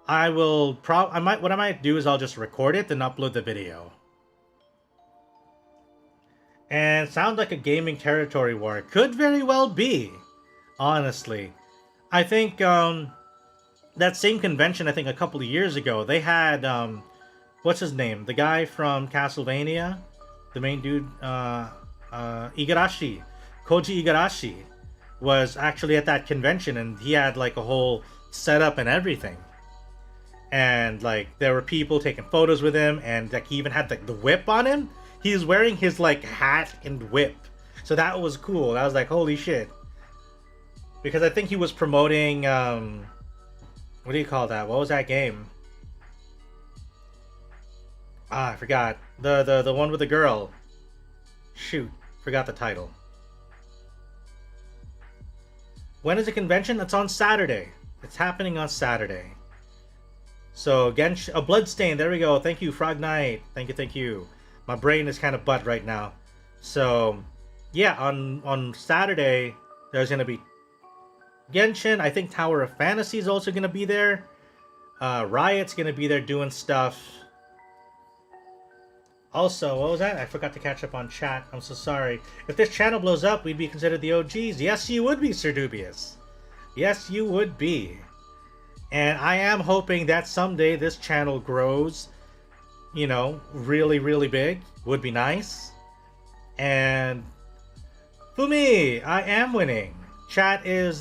S1: What I might do is I'll just record it and upload the video. And sounds like a gaming territory war. Could very well be, honestly. I think that same convention, I think a couple of years ago, they had what's his name? The guy from Castlevania, the main dude, Igarashi, Koji Igarashi, was actually at that convention, and he had like a whole setup and everything. And like there were people taking photos with him, and like he even had like the whip on him. He was wearing his like hat and whip, so that was cool. I was like, holy shit. Because I think he was promoting what do you call that? What was that game? Ah, I forgot. The one with the girl. Shoot, forgot the title. When is the convention? It's on Saturday. It's happening on Saturday. So again, a Bloodstain. There we go. Thank you, Frog Knight. Thank you, thank you. My brain is kind of butt right now. So yeah, on Saturday there's gonna be Genshin. I think Tower of Fantasy is also gonna be there. Riot's gonna be there doing stuff. Also, what was that? I forgot to catch up on chat. I'm so sorry. If this channel blows up, we'd be considered the OGs. Yes, you would be, Sir Dubious. Yes, you would be. And I am hoping that someday this channel grows, you know, really, really big. Would be nice. And Fumi, I am winning. Chat is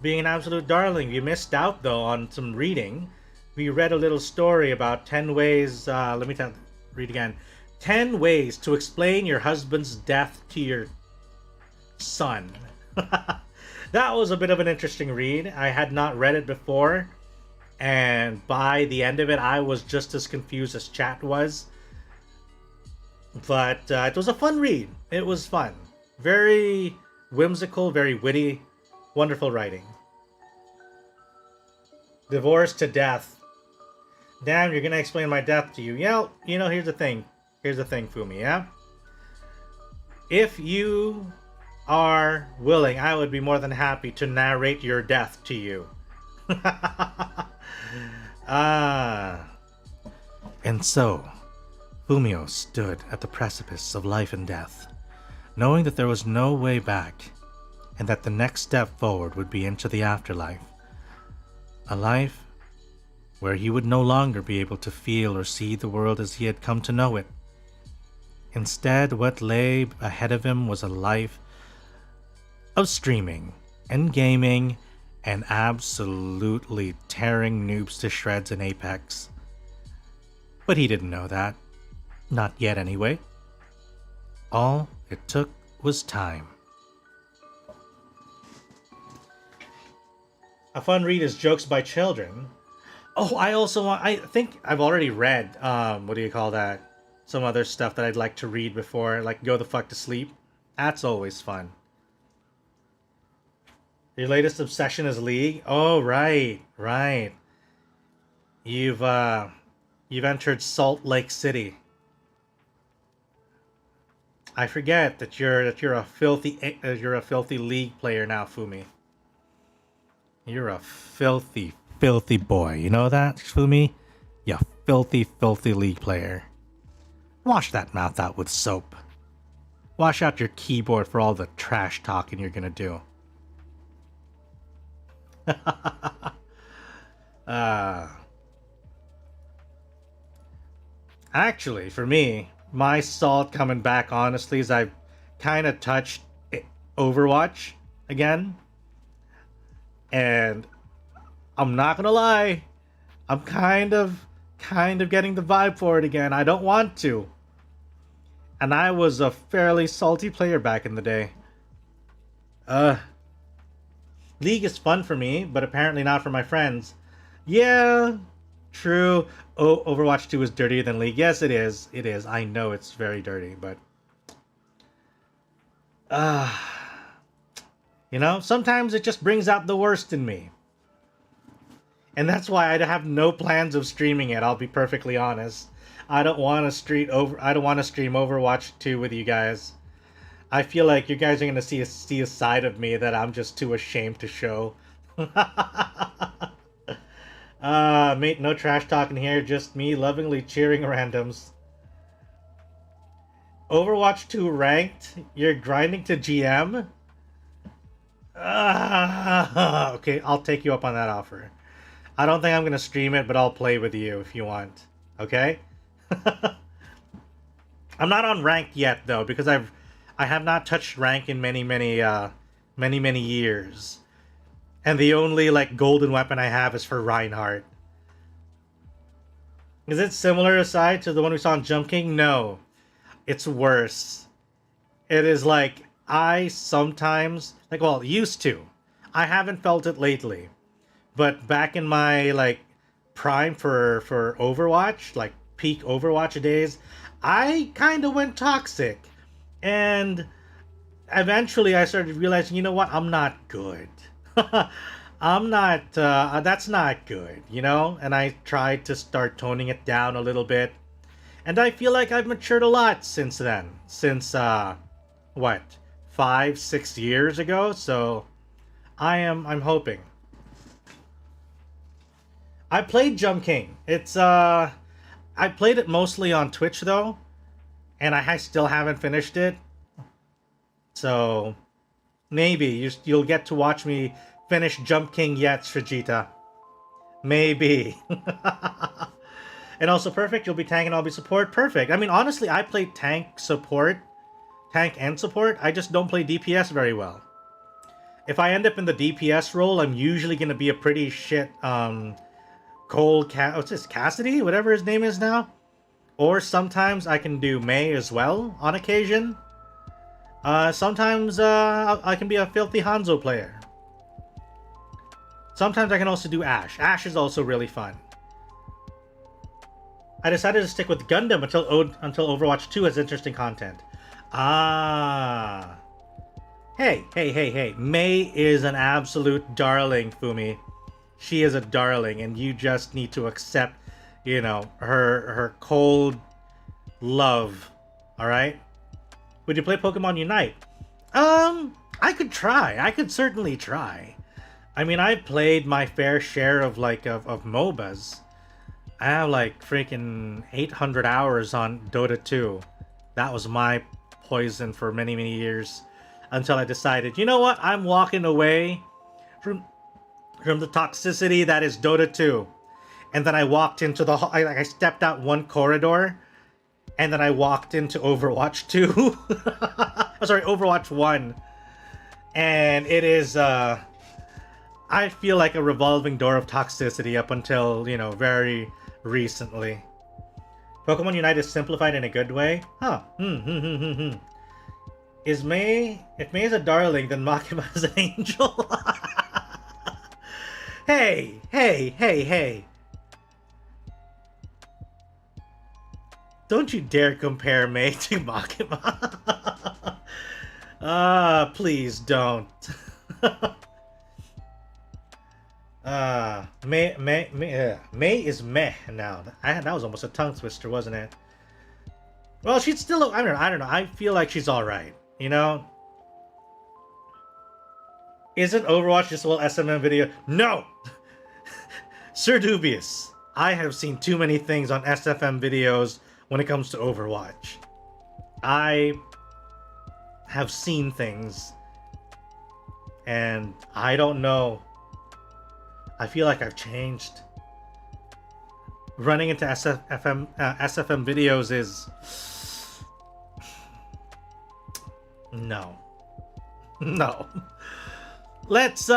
S1: being an absolute darling. You missed out, though, on some reading. We read a little story about 10 ways, let me read again. 10 ways to explain your husband's death to your son. That was a bit of an interesting read. I had not read it before, and by the end of it, I was just as confused as chat was. But it was a fun read. It was fun. Very whimsical, very witty, wonderful writing. Divorce to death. Damn, you're gonna explain my death to you. Yeah, you know, here's the thing. Here's the thing, Fumi, yeah? If you are willing, I would be more than happy to narrate your death to you. And so, Fumio stood at the precipice of life and death, knowing that there was no way back, and that the next step forward would be into the afterlife. A life where he would no longer be able to feel or see the world as he had come to know it. Instead, what lay ahead of him was a life of streaming and gaming and absolutely tearing noobs to shreds in Apex. But he didn't know that. Not yet, anyway. All it took was time. A fun read is Jokes by Children. Oh, I think I've already read, what do you call that? Some other stuff that I'd like to read before, like Go the Fuck to Sleep. That's always fun. Your latest obsession is League? Oh, right. You've entered Salt Lake City. I forget that you're a filthy League player now, Fumi. You're a filthy boy. You know that, Fumi? You filthy League player. Wash that mouth out with soap. Wash out your keyboard for all the trash talking you're gonna do. Actually, for me, my salt coming back, honestly, is I've kind of touched Overwatch again. And I'm not gonna lie, I'm kind of getting the vibe for it again. I don't want to. And I was a fairly salty player back in the day. League is fun for me, but apparently not for my friends. Yeah, true. Oh, Overwatch 2 is dirtier than League. Yes, it is. It is. I know it's very dirty, but... you know, sometimes it just brings out the worst in me. And that's why I have no plans of streaming it, I'll be perfectly honest. I don't want to stream Overwatch 2 with you guys. I feel like you guys are going to see a side of me that I'm just too ashamed to show. Mate, no trash talking here, just me lovingly cheering randoms. Overwatch 2 ranked? You're grinding to GM? Okay, I'll take you up on that offer. I don't think I'm gonna stream it, but I'll play with you if you want. Okay? I'm not on ranked yet though, because I have not touched rank in many years. And the only like golden weapon I have is for Reinhardt. Is it similar aside to the one we saw in Jump King? No. It's worse. It is like I sometimes used to. I haven't felt it lately. But back in my like prime for Overwatch, like peak Overwatch days, I kind of went toxic. And eventually I started realizing, you know what? I'm not good. I'm not, that's not good, you know? And I tried to start toning it down a little bit. And I feel like I've matured a lot since then. Since, what? 5-6 years ago? So, I'm hoping. I played Jump King. It's, I played it mostly on Twitch, though. And I still haven't finished it. So, maybe you'll get to watch me finish Jump King yet, Shrajita. Maybe. And also perfect, you'll be tank and I'll be support. Perfect. I mean, honestly, I play tank and support. I just don't play DPS very well. If I end up in the DPS role, I'm usually going to be a pretty shit, what's this, Cassidy? Whatever his name is now. Or sometimes I can do Mei as well, on occasion. Sometimes I can be a filthy Hanzo player. Sometimes I can also do Ashe. Ashe is also really fun. I decided to stick with Gundam until Overwatch 2 has interesting content. Ah. Hey. Mei is an absolute darling, Fumi. She is a darling, and you just need to accept, you know, her cold love. Alright? Would you play Pokemon Unite? I could try. I could certainly try. I mean, I've played my fair share of MOBAs. I have like freaking 800 hours on Dota 2. That was my poison for many years. Until I decided, you know what? I'm walking away from the toxicity that is Dota 2. And then I walked into I stepped out one corridor. And then I walked into Overwatch 2. Sorry, Overwatch 1. And it is, I feel like a revolving door of toxicity up until, you know, very recently. Pokemon Unite is simplified in a good way? Huh. Is Mei... If Mei is a darling, then Makima is an angel? Hey. Don't you dare compare Mei to Makima. Please don't. Mei is meh now. That was almost a tongue twister, wasn't it? Well, she's still... I don't know. I feel like she's alright, you know? Isn't Overwatch just a little SMM video? No! Sir Dubious. I have seen too many things on SFM videos when it comes to Overwatch. I have seen things, and I don't know. I feel like I've changed. Running into SFM videos is... No. Let's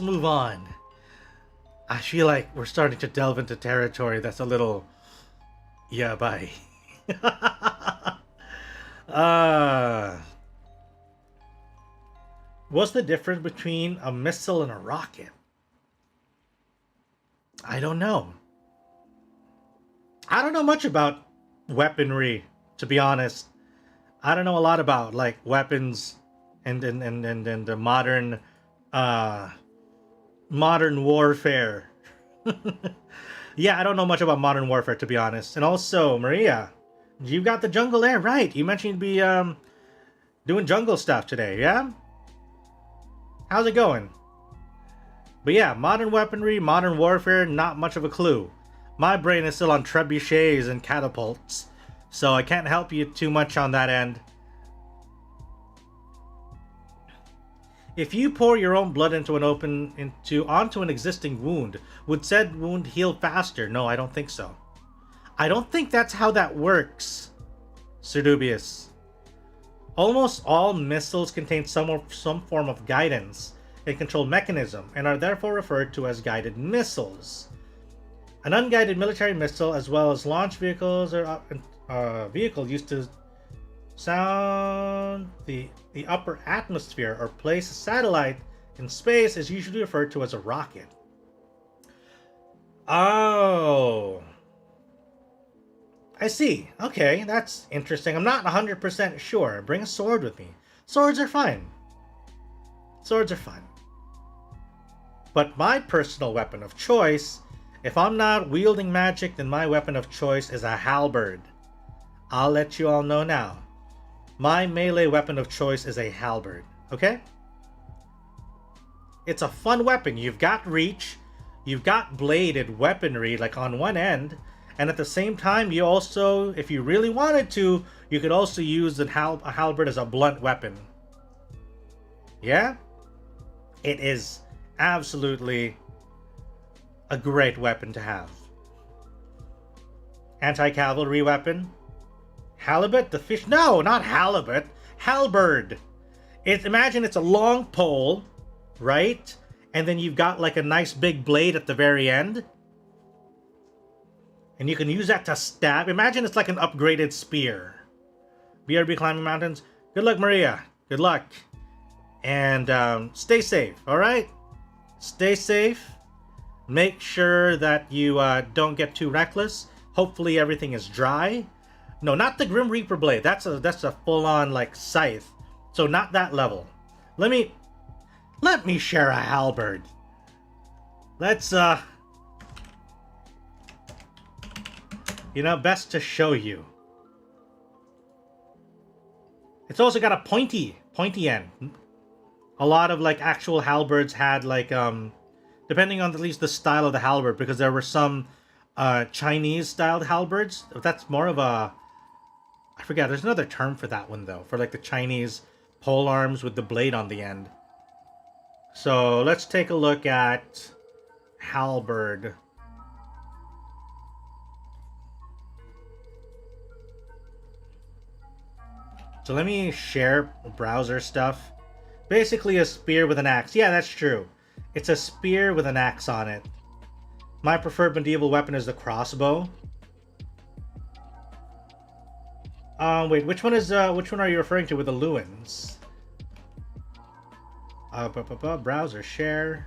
S1: move on. I feel like we're starting to delve into territory that's a little... Yeah, bye. What's the difference between a missile and a rocket? I don't know. I don't know much about weaponry, to be honest. I don't know a lot about like weapons and the modern warfare. Yeah, I don't know much about modern warfare, to be honest. And also, Maria, you got the jungle there, right? You mentioned you'd be doing jungle stuff today, yeah? How's it going? But yeah, modern weaponry, modern warfare, not much of a clue. My brain is still on trebuchets and catapults, so I can't help you too much on that end. If you pour your own blood onto an existing wound, would said wound heal faster? No, I don't think so. I don't think that's how that works, Sir Dubious. Almost all missiles contain some form of guidance and control mechanism, and are therefore referred to as guided missiles. An unguided military missile, as well as launch vehicles or vehicle used to sound the upper atmosphere or place a satellite in space, is usually referred to as a rocket. Oh, I see. Okay, that's interesting. I'm not 100% sure. Bring a sword with me. Swords are fine. Swords are fine. But my personal weapon of choice, if I'm not wielding magic, then my weapon of choice is a halberd. I'll let you all know now. My melee weapon of choice is a halberd, okay? It's a fun weapon. You've got reach, you've got bladed weaponry like on one end, and at the same time, you also, if you really wanted to, you could also use a halberd as a blunt weapon. Yeah? It is absolutely a great weapon to have. Anti-cavalry weapon. Halibut, the fish. No, not halibut. Halberd. Imagine it's a long pole, right? And then you've got like a nice big blade at the very end. And you can use that to stab. Imagine it's like an upgraded spear. BRB climbing mountains. Good luck, Maria. Good luck. And stay safe, alright? Stay safe. Make sure that you don't get too reckless. Hopefully everything is dry. No, not the Grim Reaper blade. That's a full-on like scythe. So not that level. Let me share a halberd. Let's best to show you. It's also got a pointy end. A lot of like actual halberds had like depending on at least the style of the halberd, because there were some Chinese styled halberds. That's more of a, I forget, there's another term for that one though, for like the Chinese pole arms with the blade on the end. So let's take a look at halberd. So let me share browser stuff. Basically a spear with an axe. Yeah, that's true. It's a spear with an axe on it. My preferred medieval weapon is the crossbow. Wait, which one are you referring to with the Lewins? Browser share.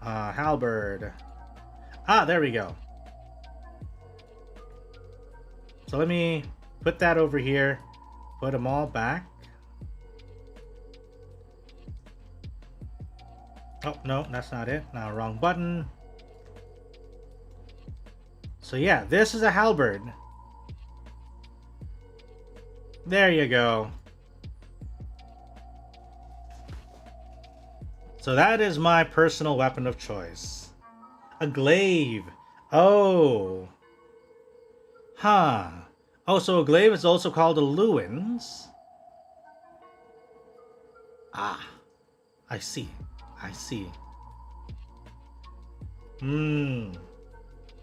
S1: Halberd. Ah, there we go. So let me put that over here. Put them all back. Oh, no, that's not it. Now, wrong button. So yeah, this is a halberd. There you go. So that is my personal weapon of choice. A glaive. Oh. Huh. Oh, so a glaive is also called a Lewins. Ah. I see. I see.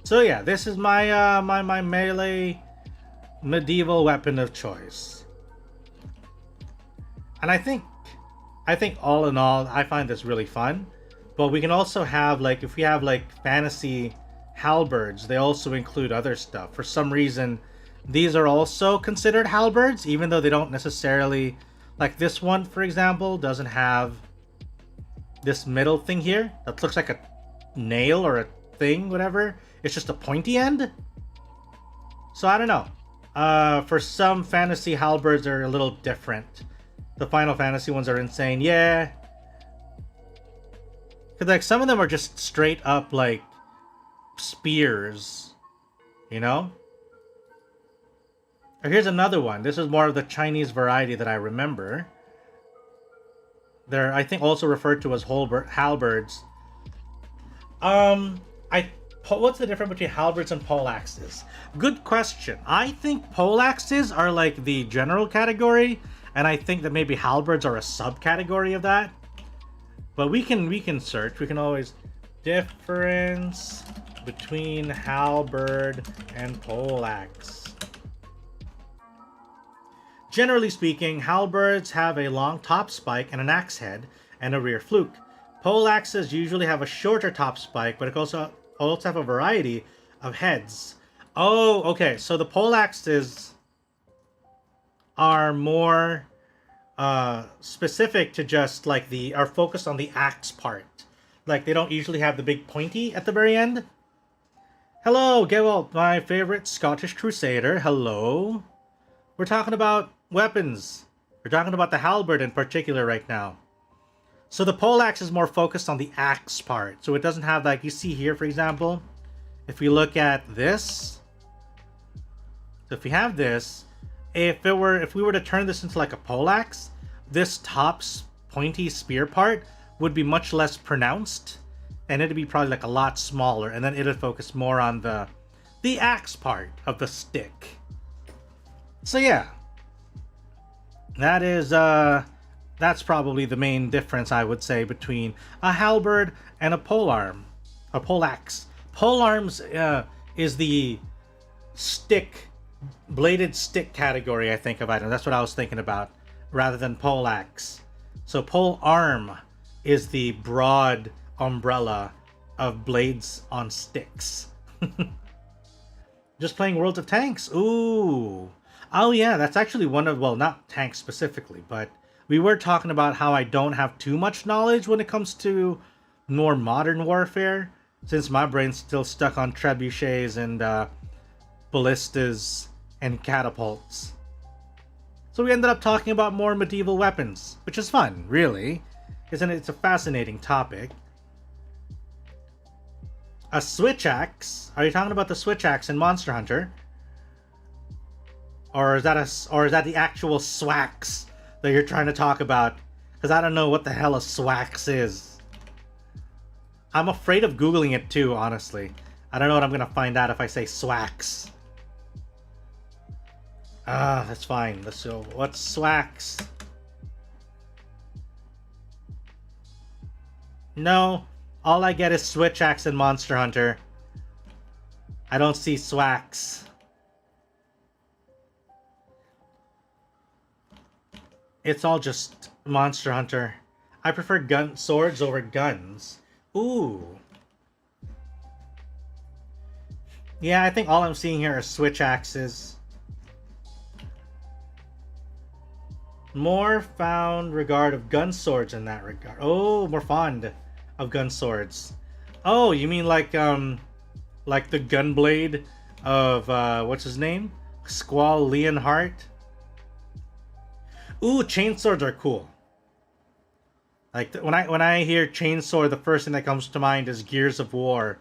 S1: So yeah, this is my my melee medieval weapon of choice. And I think all in all, I find this really fun. But we can also have, like, if we have like fantasy halberds, they also include other stuff. For some reason, these are also considered halberds, even though they don't necessarily, like this one, for example, doesn't have this middle thing here that looks like a nail or a thing, whatever. It's just a pointy end. So I don't know. For some fantasy halberds are a little different. The Final Fantasy ones are insane. Yeah. Cause like some of them are just straight up like spears, you know? Or here's another one. This is more of the Chinese variety that I remember. They're, I think, also referred to as halberds. What's the difference between halberds and poleaxes? Good question. I think poleaxes are like the general category, and I think that maybe halberds are a subcategory of that. But we can search. We can always difference between halberd and poleaxe. Generally speaking, halberds have a long top spike and an axe head and a rear fluke. Poleaxes usually have a shorter top spike, but it also have a variety of heads. Oh, okay. So the poleaxes are more specific to just like are focused on the axe part. Like they don't usually have the big pointy at the very end. Hello, Gewalt, my favorite Scottish crusader. Hello. We're talking about weapons. We're talking about the halberd in particular right now. So the poleaxe is more focused on the axe part. So it doesn't have, like you see here, for example, if we look at this. So if we have this, if we were to turn this into like a poleaxe, this top pointy spear part would be much less pronounced, and it'd be probably like a lot smaller, and then it'd focus more on the axe part of the stick. So yeah, that is that's probably the main difference, I would say, between a halberd and a polearm. A poleaxe. Polearms is the bladed stick category, I think, of item. That's what I was thinking about, rather than poleaxe. So polearm is the broad umbrella of blades on sticks. Just playing World of Tanks. Ooh. Oh yeah, that's actually one of, well, not tanks specifically, but we were talking about how I don't have too much knowledge when it comes to more modern warfare, since my brain's still stuck on trebuchets and ballistas and catapults. So we ended up talking about more medieval weapons, which is fun, really. Isn't it? It's a fascinating topic. A switch axe? Are you talking about the switch axe in Monster Hunter? Or is that the actual swax that you're trying to talk about? Because I don't know what the hell a swax is. I'm afraid of Googling it too, honestly. I don't know what I'm gonna find out if I say swax. That's fine. Let's go. What's swax? No, all I get is switch axe in Monster Hunter. I don't see swax. It's all just Monster Hunter. I prefer swords over guns. Ooh. Yeah, I think all I'm seeing here are switch axes. More found regard of gun swords in that regard. Oh, more fond of gun swords. Oh, you mean like the gunblade of what's his name? Squall Leonhardt? Ooh, chainswords are cool. Like when I hear chainsword, the first thing that comes to mind is Gears of War.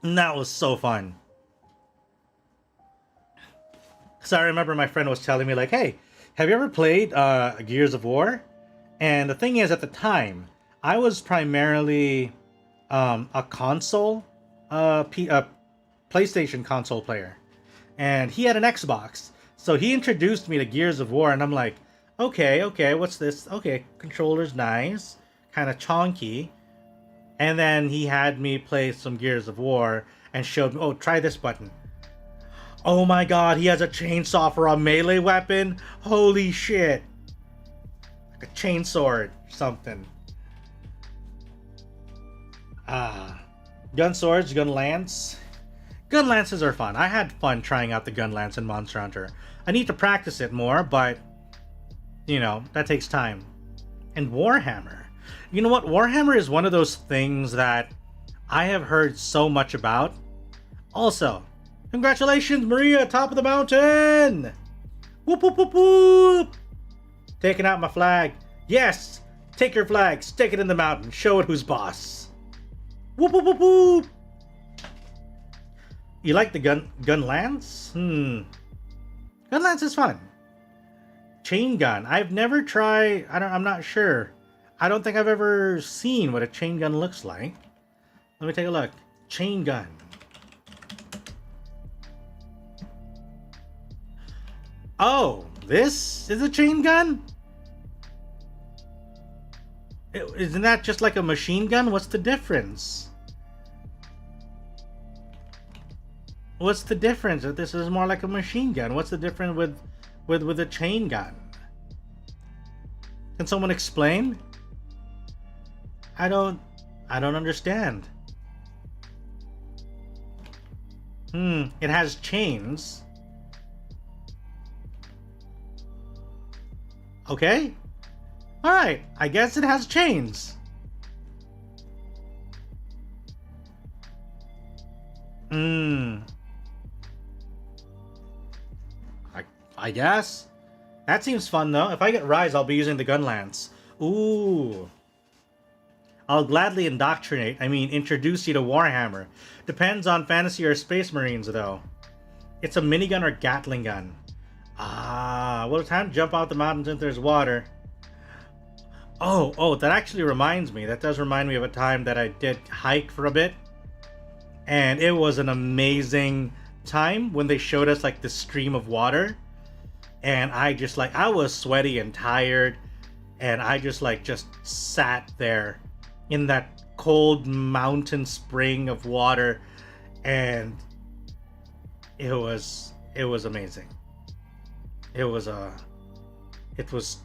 S1: And that was so fun. So I remember my friend was telling me like, "Hey, have you ever played Gears of War?" And the thing is, at the time, I was primarily a console, a PlayStation console player, and he had an Xbox. So he introduced me to Gears of War, and I'm like, okay, what's this? Okay, controller's nice, kind of chonky. And then he had me play some Gears of War and showed me, oh, try this button. Oh my god, he has a chainsaw for a melee weapon? Holy shit. Like a chainsword or something. Gun swords, gun lance. Gun lances are fun. I had fun trying out the gun lance in Monster Hunter. I need to practice it more, but, you know, that takes time. And Warhammer. You know what? Warhammer is one of those things that I have heard so much about. Also, congratulations, Maria, top of the mountain! Whoop, whoop, whoop, whoop! Taking out my flag. Yes! Take your flag, stick it in the mountain, show it who's boss. Whoop, whoop, whoop, whoop! You like the gun lance? Gun lance is fun. Chain gun. I've never tried. I'm not sure. I don't think I've ever seen what a chain gun looks like. Let me take a look. Chain gun. Oh, this is a chain gun? Isn't that just like a machine gun? What's the difference? What's the difference? If this is more like a machine gun, what's the difference with a chain gun? Can someone explain? I don't understand. It has chains. Okay. Alright, I guess it has chains. I guess. That seems fun though. If I get Rise, I'll be using the gun lance. Ooh. I'll gladly introduce you to Warhammer. Depends on fantasy or space marines though. It's a minigun or Gatling gun. Well, time to jump out the mountain since there's water. Oh, that actually reminds me. That does remind me of a time that I did hike for a bit. And it was an amazing time when they showed us like the stream of water. And I was sweaty and tired. And I just sat there in that cold mountain spring of water. And it was amazing. It was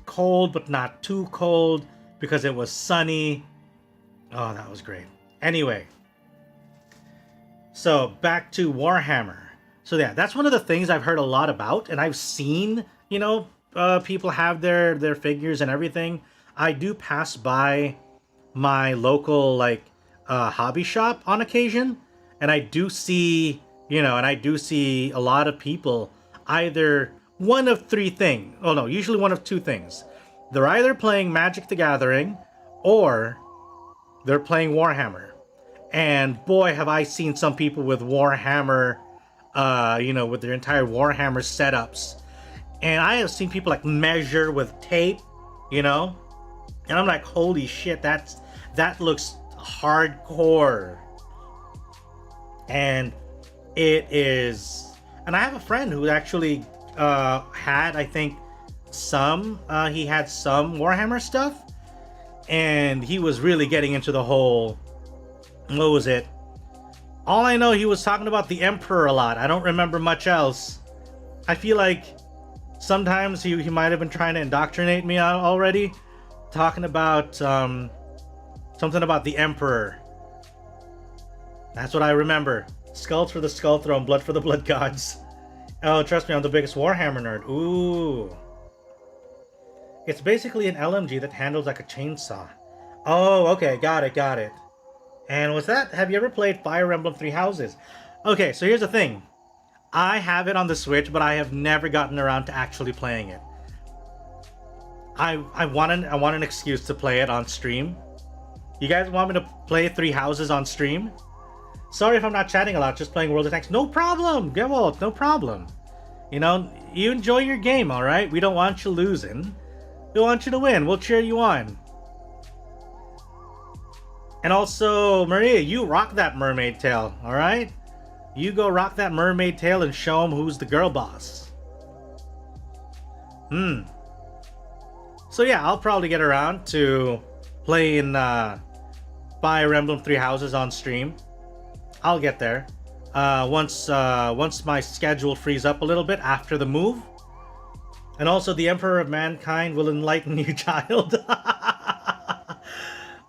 S1: cold, but not too cold because it was sunny. Oh, that was great. Anyway, so back to Warhammer. So yeah, that's one of the things I've heard a lot about, and I've seen, people have their figures and everything. I do pass by my local hobby shop on occasion, and I do see, a lot of people either one of three things. Oh no, usually one of two things. They're either playing Magic the Gathering or they're playing Warhammer. And boy, have I seen some people with Warhammer, with their entire Warhammer setups. And I have seen people measure with tape, and I'm like, holy shit, that looks hardcore. And it is. And I have a friend who actually had, I think, he had some Warhammer stuff, and he was really getting into the whole, what was it? All I know, he was talking about the Emperor a lot. I don't remember much else. I feel like sometimes he might have been trying to indoctrinate me already, talking about something about the Emperor. That's what I remember. Skulls for the Skull Throne, blood for the Blood Gods. Oh, trust me, I'm the biggest Warhammer nerd. Ooh. It's basically an LMG that handles like a chainsaw. Oh, okay, got it. And was that, have you ever played Fire Emblem Three Houses? Okay, so here's the thing. I have it on the Switch, but I have never gotten around to actually playing it. I want an excuse to play it on stream. You guys want me to play Three Houses on stream? Sorry if I'm not chatting a lot, just playing World of Tanks. No problem, Gewalt, no problem. You enjoy your game, alright? We don't want you losing. We want you to win. We'll cheer you on. And also, Maria, you rock that mermaid tail, alright? You go rock that mermaid tail and show them who's the girl boss. So yeah, I'll probably get around to playing Fire Emblem Three Houses on stream. I'll get there. Once my schedule frees up a little bit after the move. And also, the Emperor of Mankind will enlighten you, child.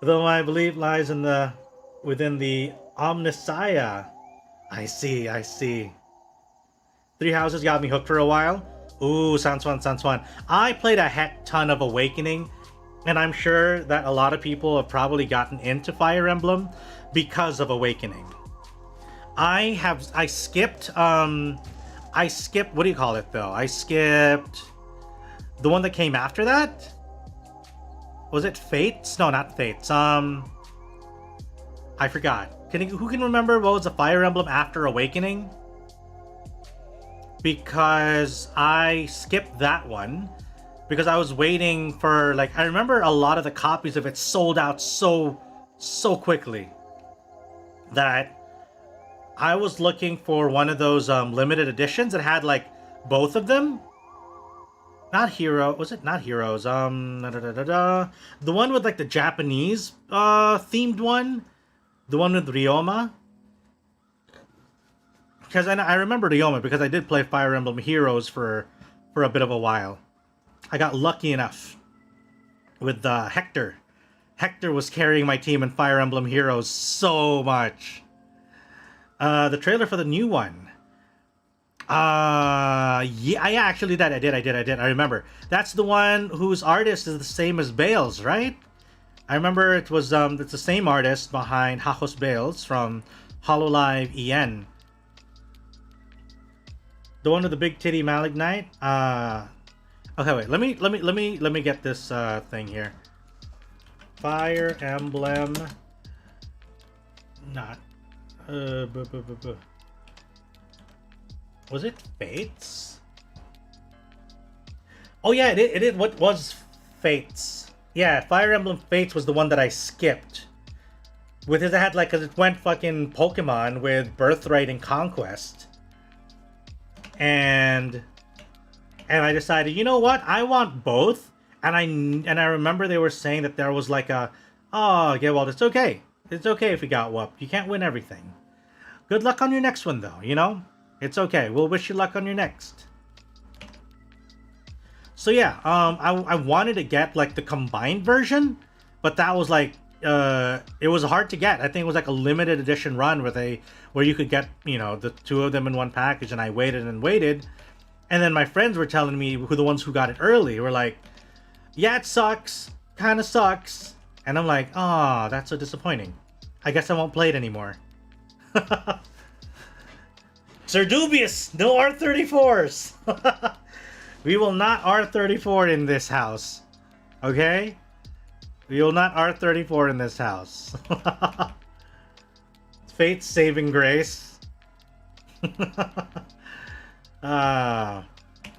S1: Though my belief lies within the Omnissiah. I see. Three Houses got me hooked for a while. Ooh, sounds fun. I played a heck ton of Awakening, and I'm sure that a lot of people have probably gotten into Fire Emblem because of Awakening. I skipped, what do you call it though? I skipped the one that came after that? Was it Fates? No, not Fates. I forgot. Who can remember what was the Fire Emblem after Awakening? Because I skipped that one because I was waiting for, I remember a lot of the copies of it sold out so quickly that I was looking for one of those limited editions that had both of them. Not Hero. Was it not Heroes? The one with like the Japanese themed one. The one with Ryoma. Because I remember Ryoma because I did play Fire Emblem Heroes for a bit of a while. I got lucky enough with Hector. Hector was carrying my team in Fire Emblem Heroes so much. The trailer for the new one. Yeah, actually that I did. I remember. That's the one whose artist is the same as Bales, right? I remember it was it's the same artist behind Hajos Bales from Hololive EN. The one with the big titty Malignite. Okay, wait. Let me get this thing here. Fire Emblem. Not. Was it Fates? Oh yeah, it what was Fates? Yeah, Fire Emblem Fates was the one that I skipped. With it, I had like, cause it went fucking Pokemon with Birthright and Conquest, and I decided, you know what, I want both, and I remember they were saying that there was like a, oh yeah, well it's okay if we got whooped. You can't win everything. Good luck on your next one though, you know. It's okay. We'll wish you luck on your next. So yeah, I wanted to get like the combined version, but that was like it was hard to get. I think it was like a limited edition run where you could get, you know, the two of them in one package, and I waited and waited, and then my friends were telling me, the ones who got it early were like, yeah, it sucks, kind of sucks, and I'm like, oh, that's so disappointing. I guess I won't play it anymore. Sir Dubious, no R34s. We will not R34 in this house. Okay? We will not R34 in this house. Fate's saving grace. But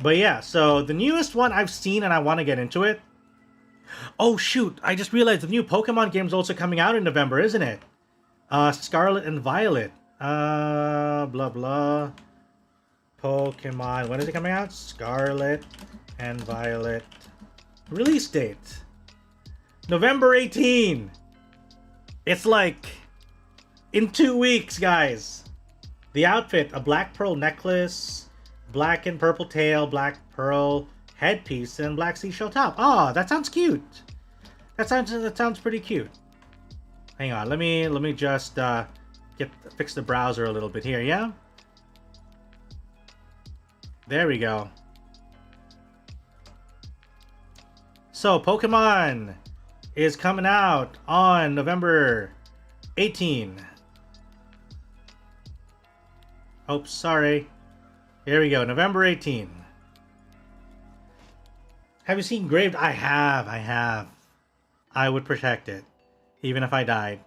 S1: yeah, so the newest one I've seen and I want to get into it. Oh shoot, I just realized the new Pokemon game's also coming out in November, isn't it? Scarlet and Violet. Blah blah. Pokemon. When is it coming out? Scarlet and Violet. Release date November 18. It's like in 2 weeks, guys. The outfit: a black pearl necklace, black and purple tail, black pearl headpiece, and black seashell top. Oh, that sounds cute. That sounds pretty cute. Hang on, let me just fix the browser a little bit here, yeah? There we go. So, Pokemon is coming out on November 18. Oops, sorry. Here we go, November 18. Have you seen Graved? I have. I would protect it, even if I died.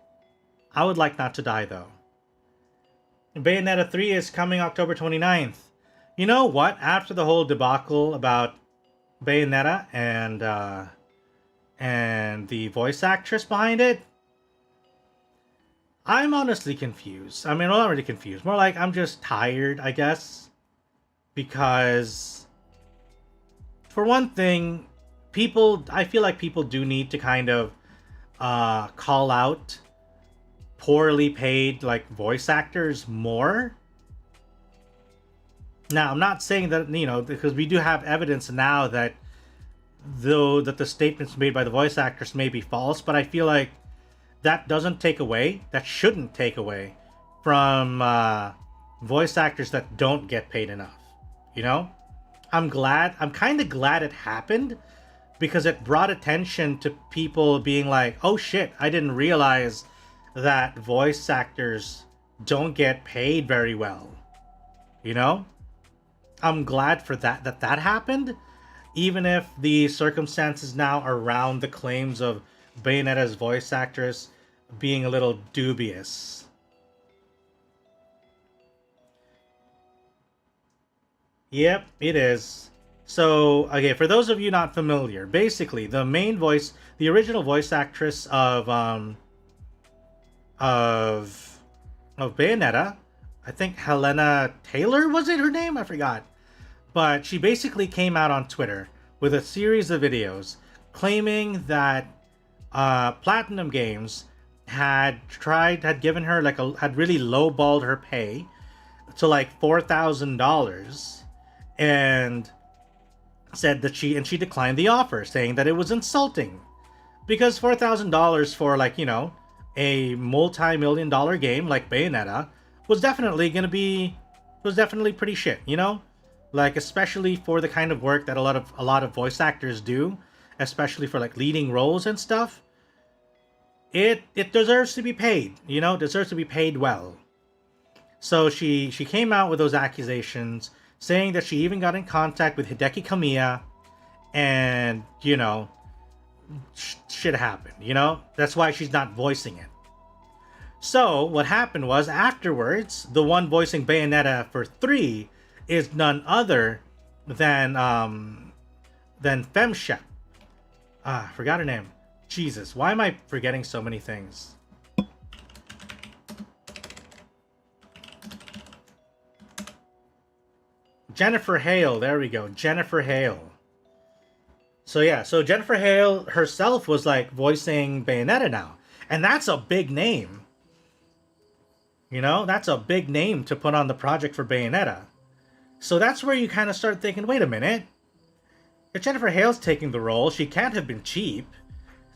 S1: I would like not to die, though. Bayonetta 3 is coming October 29th. You know what? After the whole debacle about Bayonetta and the voice actress behind it, I'm honestly confused. I mean, well, not really confused. More like I'm just tired, I guess. Because, for one thing, I feel like people do need to kind of call out poorly paid like voice actors more. Now, I'm not saying that, you know, because we do have evidence now that the statements made by the voice actors may be false, but I feel like that shouldn't take away from voice actors that don't get paid enough, you know? I'm kind of glad it happened, because it brought attention to people being like, oh shit, I didn't realize that voice actors don't get paid very well, you know? I'm glad for that happened, even if the circumstances now around the claims of Bayonetta's voice actress being a little dubious. Yep, it is. So, okay, for those of you not familiar, basically the original voice actress of Bayonetta, I think Helena Taylor, was it her name? I forgot. But she basically came out on Twitter with a series of videos claiming that Platinum Games had given her had really lowballed her pay to like $4,000, and said that she declined the offer, saying that it was insulting because $4,000 for a multi-million-dollar game like Bayonetta was definitely pretty shit, like, especially for the kind of work that a lot of voice actors do, especially for like leading roles and stuff. It deserves to be paid, deserves to be paid well. So she came out with those accusations, saying that she even got in contact with Hideki Kamiya, and shit happened, that's why she's not voicing it. So what happened was, afterwards, the one voicing Bayonetta for 3 is none other than Femshep. Forgot her name. Jesus, why am I forgetting so many things? Jennifer Hale, there we go. Jennifer Hale. So yeah, so Jennifer Hale herself was like voicing Bayonetta now. And that's a big name. That's a big name to put on the project for Bayonetta. So that's where you kind of start thinking, wait a minute. If Jennifer Hale's taking the role, she can't have been cheap.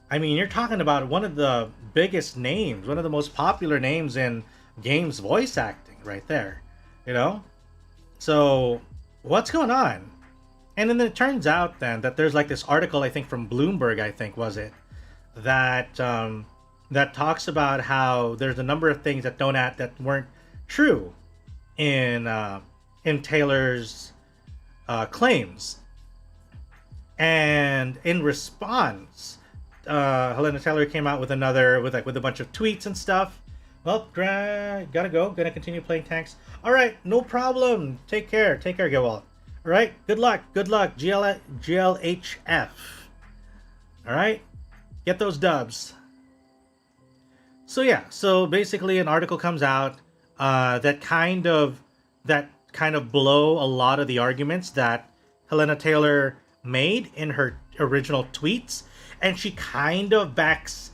S1: I mean, you're talking about one of the biggest names, one of the most popular names in games voice acting right there, So what's going on? And then it turns out then that there's like this article, I think from Bloomberg, that that talks about how there's a number of things that weren't true in Taylor's claims. And in response, Helena Taylor came out with a bunch of tweets and stuff. Well, gotta go. Gonna continue playing tanks. All right, no problem. Take care, Gilwald. All right, good luck. GLHF. All right, get those dubs. So yeah, so basically an article comes out that kind of blow a lot of the arguments that Helena Taylor made in her original tweets, and she kind of backtracks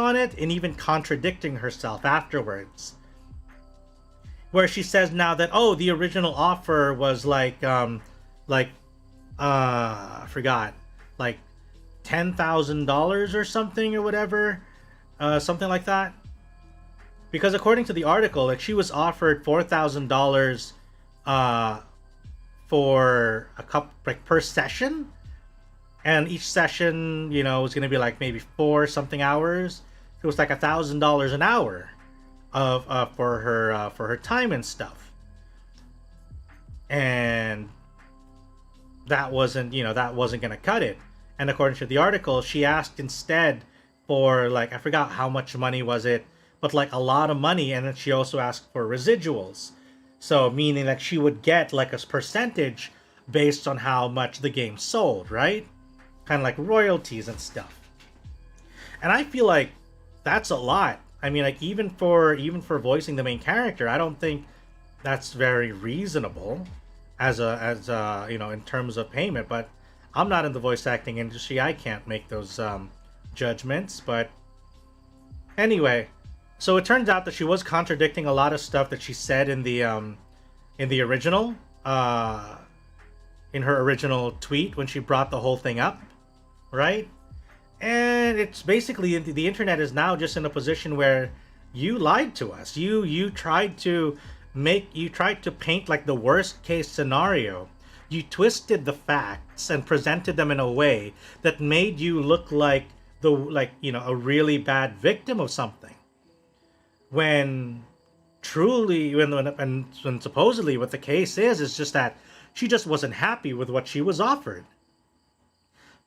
S1: on it and even contradicting herself afterwards, where she says now that the original offer was I forgot, like $10,000 or something or whatever, something like that, because according to the article, like, she was offered $4,000 for a couple, like, per session, and each session was going to be like maybe 4 something hours. It was like $1,000 an hour for her time and stuff, and that wasn't going to cut it. And according to the article, she asked instead for, like, I forgot how much money was it, but like a lot of money, and then she also asked for residuals, so meaning that she would get like a percentage based on how much the game sold, right? Kind of like royalties and stuff. And I feel like that's a lot. I mean, like, even for voicing the main character, I don't think that's very reasonable as in terms of payment. But I'm not in the voice acting industry. I can't make those judgments. But anyway, so it turns out that she was contradicting a lot of stuff that she said in the original in her original tweet when she brought the whole thing up, right? And it's basically, the internet is now just in a position where you lied to us. You tried to paint like the worst case scenario. You twisted the facts and presented them in a way that made you look like a really bad victim of something. When truly, when supposedly what the case is just that she just wasn't happy with what she was offered.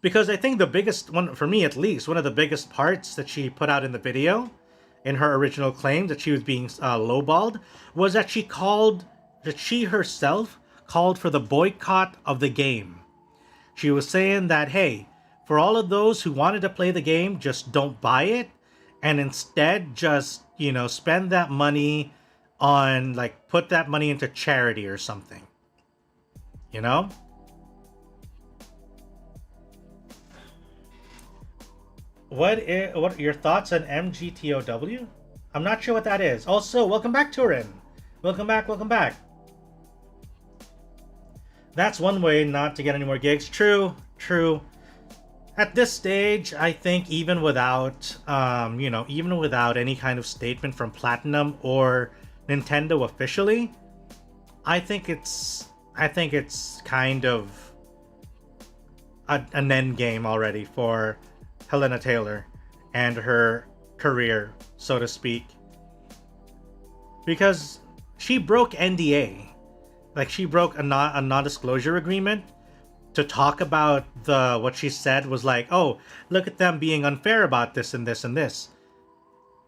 S1: Because I think the biggest one, for me at least, one of the biggest parts that she put out in the video, in her original claim that she was being lowballed, was that she herself called for the boycott of the game. She was saying that, hey, for all of those who wanted to play the game, just don't buy it, and instead just, spend that money on, like, put that money into charity or something. what are your thoughts on MGTOW? I'm not sure what that is. Also, welcome back, Turin. Welcome back, welcome back. That's one way not to get any more gigs. True, true. At this stage, I think even without, even without any kind of statement from Platinum or Nintendo officially, I think it's kind of an end game already for Helena Taylor and her career, so to speak, because she broke NDA, like she broke a non-disclosure agreement to talk about what she said was like, oh, look at them being unfair about this and this and this.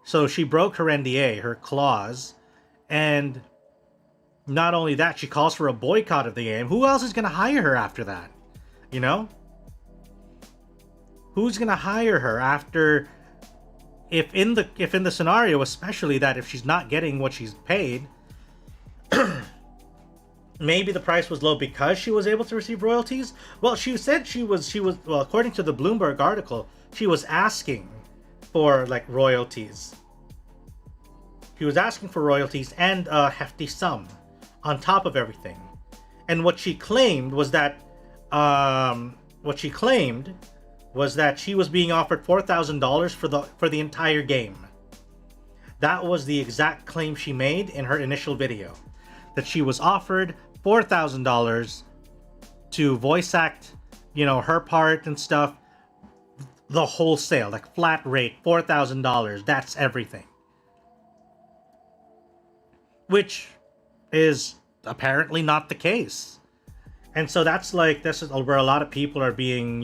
S1: So she broke her NDA, her clause, and not only that, she calls for a boycott of the game. Who else is going to hire her after that? You know? Who's going to hire her after, if in the scenario, especially that if she's not getting what she's paid, maybe the price was low because she was able to receive royalties? Well, she said she was well, according to the Bloomberg article, she was asking for like royalties. She was asking for royalties and a hefty sum on top of everything. And what she claimed was that she was being offered $4,000 for the entire game. That was the exact claim she made in her initial video. That she was offered $4,000 to voice act, her part and stuff. The wholesale, like flat rate, $4,000. That's everything. Which is apparently not the case. And so this is where a lot of people are being,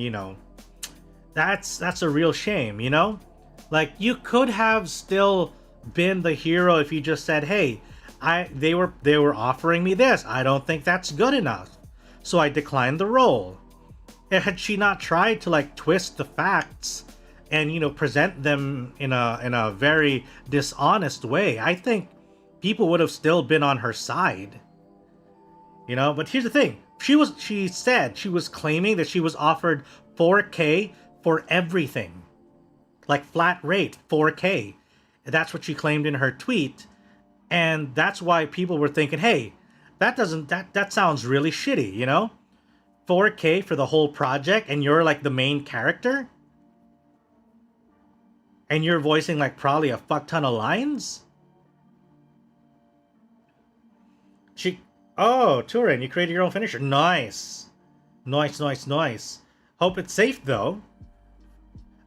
S1: that's a real shame, Like, you could have still been the hero if you just said, hey, they were offering me this. I don't think that's good enough, so I declined the role. And had she not tried to like twist the facts and present them in a very dishonest way, I think people would have still been on her side. But here's the thing. She said she was claiming that she was offered $4K for everything. Like flat rate, $4K. That's what she claimed in her tweet. And that's why people were thinking, hey, that sounds really shitty, $4K for the whole project and you're like the main character? And you're voicing like probably a fuck ton of lines? Oh, Turin, you created your own finisher. Nice. Nice. Hope it's safe though.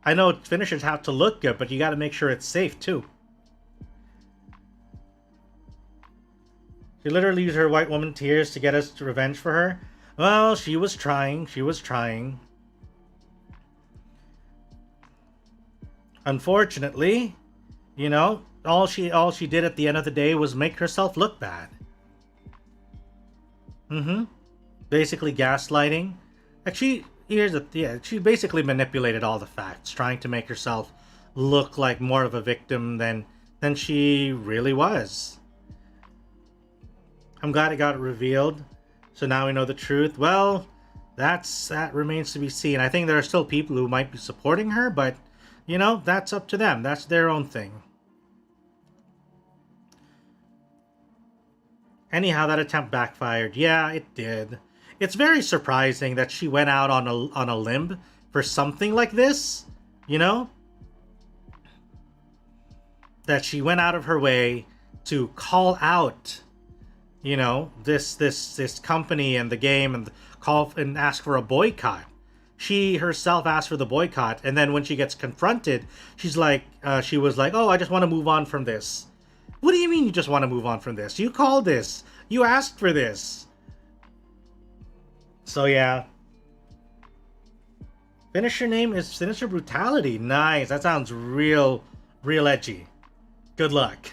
S1: I know finishers have to look good, but you gotta make sure it's safe too. She literally used her white woman tears to get us to revenge for her. Well, she was trying. Unfortunately, all she did at the end of the day was make herself look bad. Basically gaslighting. Like she basically manipulated all the facts, trying to make herself look like more of a victim than she really was. I'm glad it got revealed, so now we know the truth. Well, that remains to be seen. I think there are still people who might be supporting her, but that's up to them. That's their own thing. Anyhow, that attempt backfired. Yeah, it did. It's very surprising that she went out on a limb for something like this, That she went out of her way to call out, this company and the game and call and ask for a boycott. She herself asked for the boycott, and then when she gets confronted, she was like, oh, I just want to move on from this. What do you mean you just want to move on from this? You called this. You asked for this. So yeah. Finisher name is Sinister Brutality. Nice. That sounds real edgy. Good luck.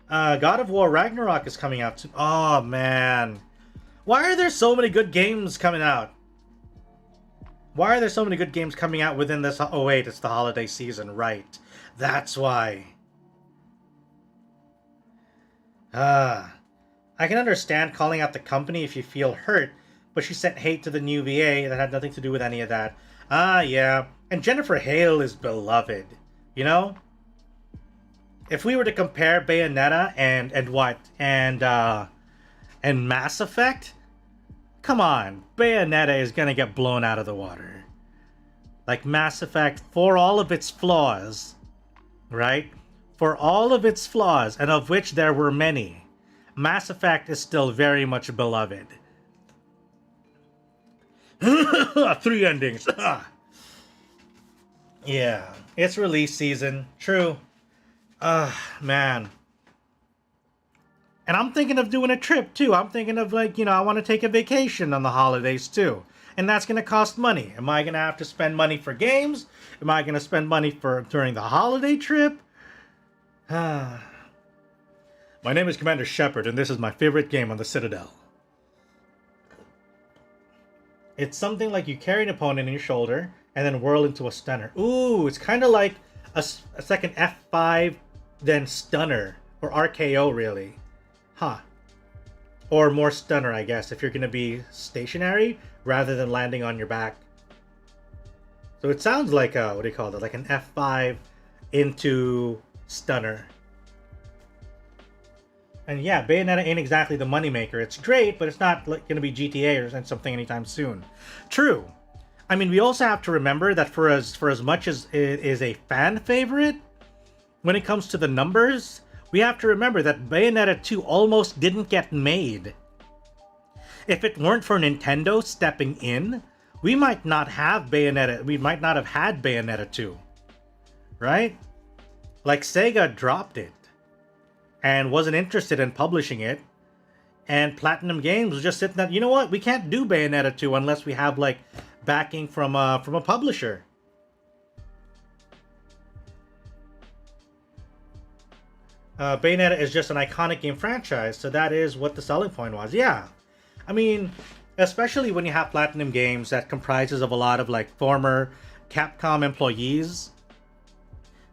S1: God of War Ragnarok is coming out too. Oh man. Why are there so many good games coming out? Why are there so many good games coming out within this? Oh wait, it's the holiday season, right? That's why. I can understand calling out the company if you feel hurt, but she sent hate to the new VA that had nothing to do with any of that. Ah, yeah. And Jennifer Hale is beloved. You know? If we were to compare Bayonetta and Mass Effect, come on, Bayonetta is gonna get blown out of the water. Like Mass Effect, for all of its flaws, right? For all of its flaws, and of which there were many, Mass Effect is still very much beloved. 3 endings. Yeah, it's release season. True. Man. And I'm thinking of doing a trip too. I'm thinking of like, I want to take a vacation on the holidays too. And that's going to cost money. Am I going to have to spend money for games? Am I going to spend money for during the holiday trip? My name is Commander Shepard, and this is my favorite game on the Citadel. It's something like you carry an opponent in your shoulder and then whirl into a stunner. Ooh, it's kind of like a second F5, then stunner, or RKO really. Huh. Or more stunner, I guess, if you're going to be stationary rather than landing on your back. So it sounds like a, what do you call it? Like an F5 into stunner. And yeah, Bayonetta ain't exactly the moneymaker. It's great, but it's not like, going to be GTA or something anytime soon. True. I mean, we also have to remember that for as much as it is a fan favorite, when it comes to the numbers, we have to remember that Bayonetta 2 almost didn't get made. If it weren't for Nintendo stepping in, we might not have Bayonetta. We might not have had Bayonetta 2, right? Like Sega dropped it and wasn't interested in publishing it, and Platinum Games was just sitting there. You know what? We can't do Bayonetta 2 unless we have like backing from a publisher. Bayonetta is just an iconic game franchise, so that is what the selling point was. Yeah, I mean, especially when you have Platinum Games that comprises of a lot of like former Capcom employees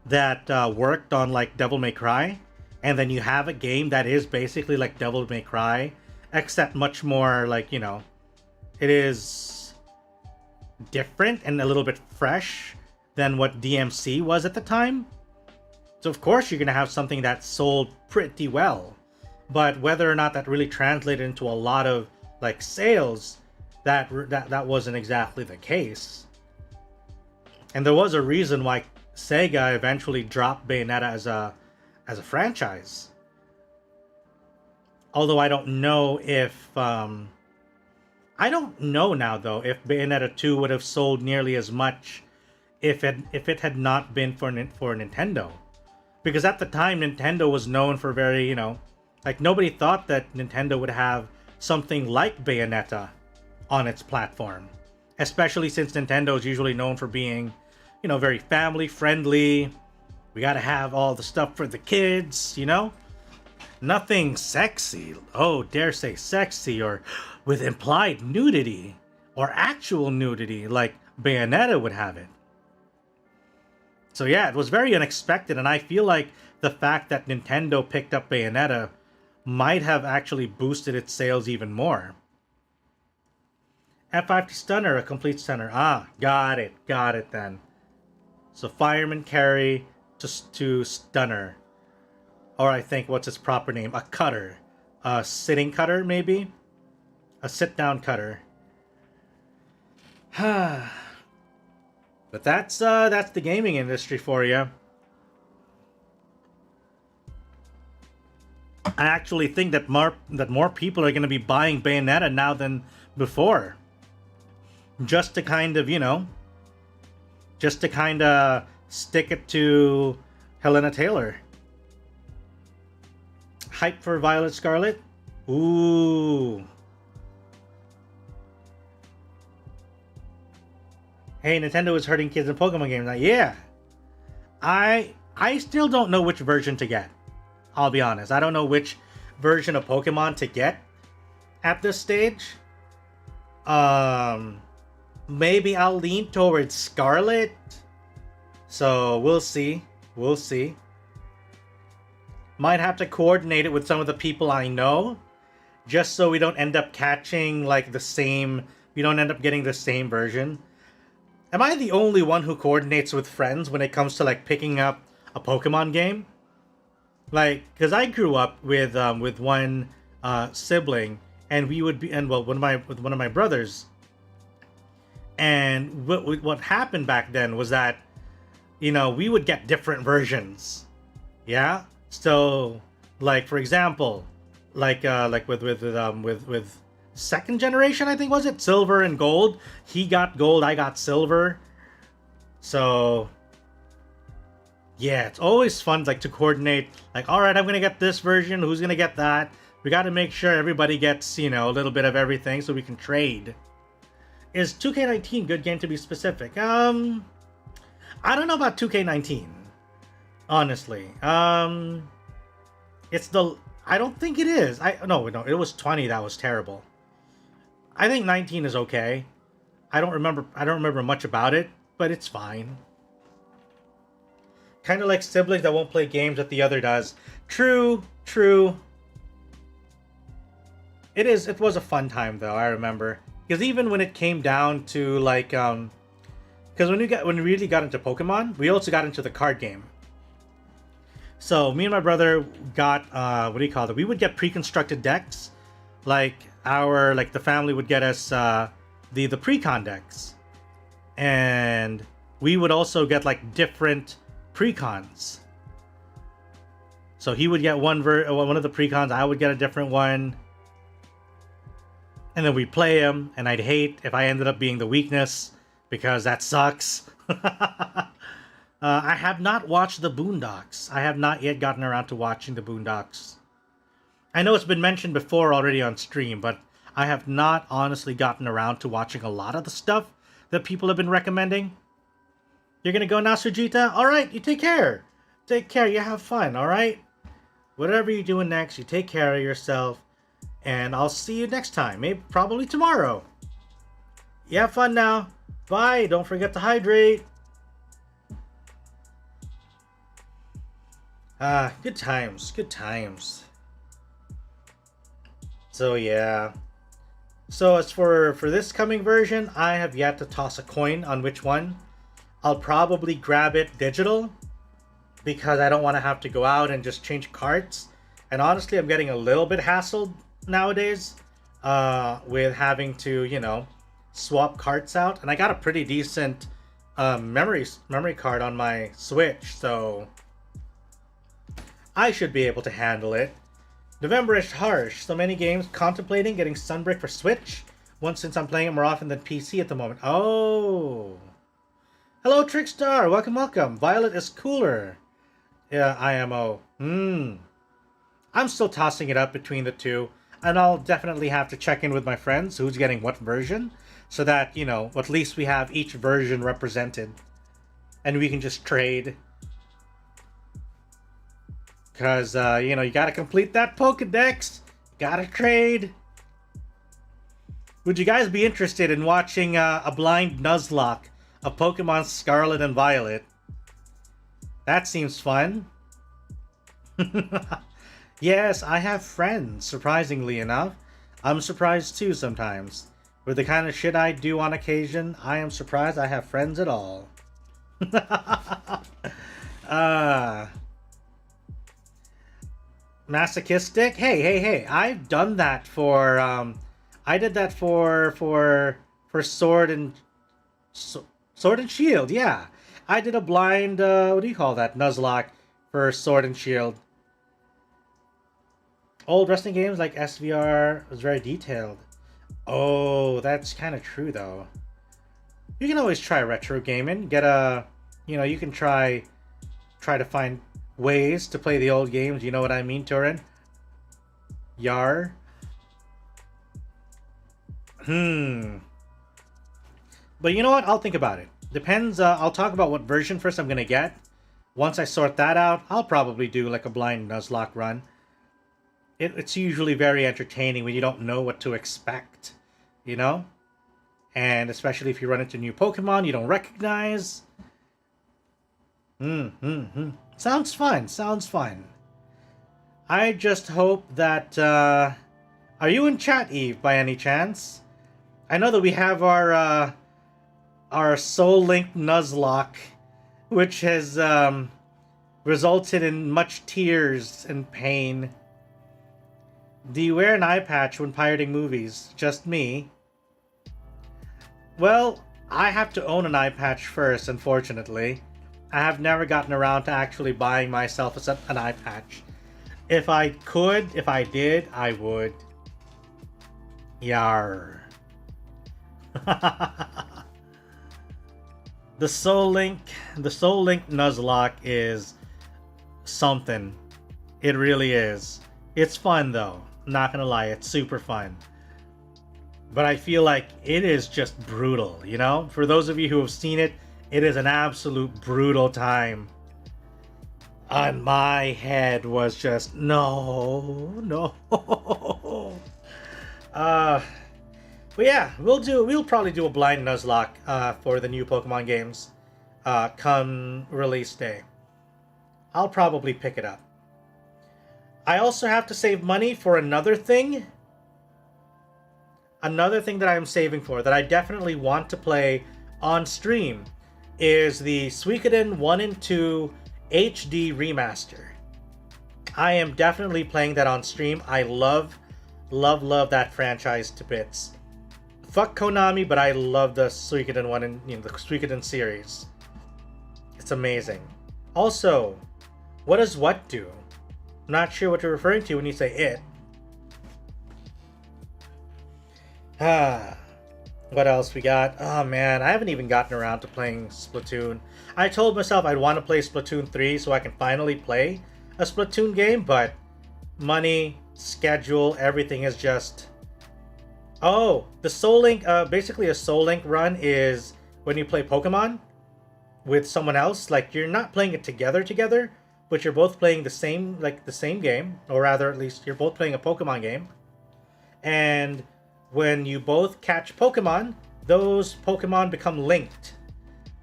S1: that worked on like Devil May Cry, and then you have a game that is basically like Devil May Cry, except much more like, it is different and a little bit fresh than what DMC was at the time. So of course you're going to have something that sold pretty well. But whether or not that really translated into a lot of like sales, that wasn't exactly the case. And there was a reason why Sega eventually dropped Bayonetta as a franchise. Although I don't know if I don't know now though if Bayonetta 2 would have sold nearly as much if it had not been for Nintendo. Because at the time, Nintendo was known for very, like nobody thought that Nintendo would have something like Bayonetta on its platform. Especially since Nintendo is usually known for being, very family friendly. We gotta have all the stuff for the kids, Nothing sexy, dare say sexy, or with implied nudity, or actual nudity like Bayonetta would have it. So yeah, it was very unexpected, and I feel like the fact that Nintendo picked up Bayonetta might have actually boosted its sales even more. F5 to stunner, a complete stunner. Ah, got it then. So fireman carry to stunner. Or I think, what's its proper name? A cutter. A sitting cutter, maybe? A sit-down cutter. But that's the gaming industry for you. I actually think that more people are going to be buying Bayonetta now than before. Just to kind of, stick it to Helena Taylor. Hype for Violet Scarlet? Ooh. Hey, Nintendo is hurting kids in Pokemon games. Like, yeah. I still don't know which version to get. I'll be honest. I don't know which version of Pokemon to get at this stage. Maybe I'll lean towards Scarlet. So we'll see. We'll see. Might have to coordinate it with some of the people I know, just so we don't end up catching like the same. We don't end up getting the same version. Am I the only one who coordinates with friends when it comes to like picking up a Pokemon game? Like, because I grew up with one sibling, and we would be, and well, with one of my brothers. And what happened back then was that, you know, we would get different versions. Yeah. So, like for example, like with second generation, I think was it silver and gold. He got gold, I got silver. So yeah, it's always fun like to coordinate. Like, all right, I'm gonna get this version. Who's gonna get that? We got to make sure everybody gets, you know, a little bit of everything so we can trade. Is 2K19 good game to be specific? I don't know about 2K19. Honestly. It's the... I don't think it is. No, it was 20 that was terrible. I think 19 is okay. I don't remember much about it, but it's fine. Kind of like siblings that won't play games that the other does. True. It was a fun time though, I remember. Because even when it came down to like because when we really got into Pokemon, we also got into the card game. So me and my brother got what do you call it? We would get pre-constructed decks. Like the family would get us the pre-con decks. And we would also get like different pre-cons. So he would get one of the pre-cons, I would get a different one. And then we'd play him, and I'd hate if I ended up being the weakness, because that sucks. I have not watched the Boondocks. I have not yet gotten around to watching the Boondocks. I know it's been mentioned before already on stream, but I have not honestly gotten around to watching a lot of the stuff that people have been recommending. You're gonna go now, Sujita? Alright, you take care. Take care, you have fun, alright? Whatever you're doing next, you take care of yourself. And I'll see you next time. Maybe probably tomorrow. You have fun now. Bye. Don't forget to hydrate. Good times. Good times. So yeah. So as for this coming version, I have yet to toss a coin on which one. I'll probably grab it digital, because I don't want to have to go out and just change cards. And honestly, I'm getting a little bit hassled nowadays with having to, you know, swap cards out. And I got a pretty decent memory card on my Switch, so I should be able to handle it. November is harsh. So many games contemplating getting Sunbrick for Switch. One, since I'm playing it more often than PC at the moment. Oh. Hello, Trickstar. Welcome. Violet is cooler. Yeah, IMO. I'm still tossing it up between the two. And I'll definitely have to check in with my friends who's getting what version, so that, you know, at least we have each version represented. And we can just trade. Because, you know, you gotta complete that Pokedex. Gotta trade. Would you guys be interested in watching a blind Nuzlocke of Pokemon Scarlet and Violet? That seems fun. Yes, I have friends, surprisingly enough. I'm surprised too sometimes. With the kind of shit I do on occasion, I am surprised I have friends at all. Masochistic? Hey. I've done that for, I did that for Sword and Shield, yeah. I did a blind, what do you call that? Nuzlocke for Sword and Shield. Old wrestling games like SVR was very detailed. Oh, that's kind of true though. You can always try retro gaming. Get a, you know, you can try to find ways to play the old games. You know what I mean, Turin? Yar. But you know what? I'll think about it. Depends. I'll talk about what version first I'm gonna get. Once I sort that out, I'll probably do like a blind Nuzlocke run. It's usually very entertaining when you don't know what to expect, you know? And especially if you run into new Pokemon you don't recognize. Sounds fun. I just hope that, are you in chat, Eve, by any chance? I know that we have our our soul-linked Nuzlocke, which has resulted in much tears and pain. Do you wear an eye patch when pirating movies? Just me? Well, I have to own an eye patch first, unfortunately. I have never gotten around to actually buying myself an eye patch. If I could, if I did, I would. Yar. The Soul Link Nuzlocke is something. It really is. It's fun though. Not gonna lie, it's super fun. But I feel like it is just brutal, you know? For those of you who have seen it, it is an absolute brutal time. And my head was just, no. But yeah, we'll probably do a blind Nuzlocke for the new Pokemon games come release day. I'll probably pick it up. I also have to save money for another thing. Another thing that I'm saving for that I definitely want to play on stream is the Suikoden 1 and 2 HD remaster. I am definitely playing that on stream. I love that franchise to bits. Fuck Konami, but I love the Suikoden 1 and the Suikoden series. It's amazing. Also, what does what do? I'm not sure what you're referring to when you say it. What else we got? Oh man, I haven't even gotten around to playing Splatoon. I told myself I'd want to play Splatoon 3 so I can finally play a Splatoon game, but money, schedule, everything is just... Oh, the Soul Link, basically a Soul Link run is when you play Pokemon with someone else. Like, you're not playing it together, but you're both playing the same game, or rather, at least, you're both playing a Pokemon game. And when you both catch Pokemon, those Pokemon become linked.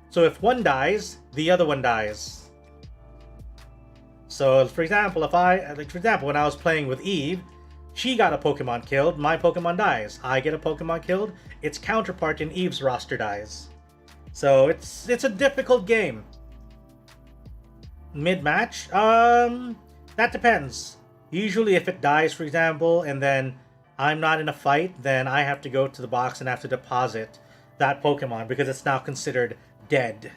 S1: So if one dies, the other one dies. So, for example, when I was playing with Eve, she got a Pokemon killed, my Pokemon dies. I get a Pokemon killed, its counterpart in Eve's roster dies. So it's a difficult game. Mid-match? That depends. Usually if it dies, for example, and then I'm not in a fight, then I have to go to the box and have to deposit that Pokemon because it's now considered dead.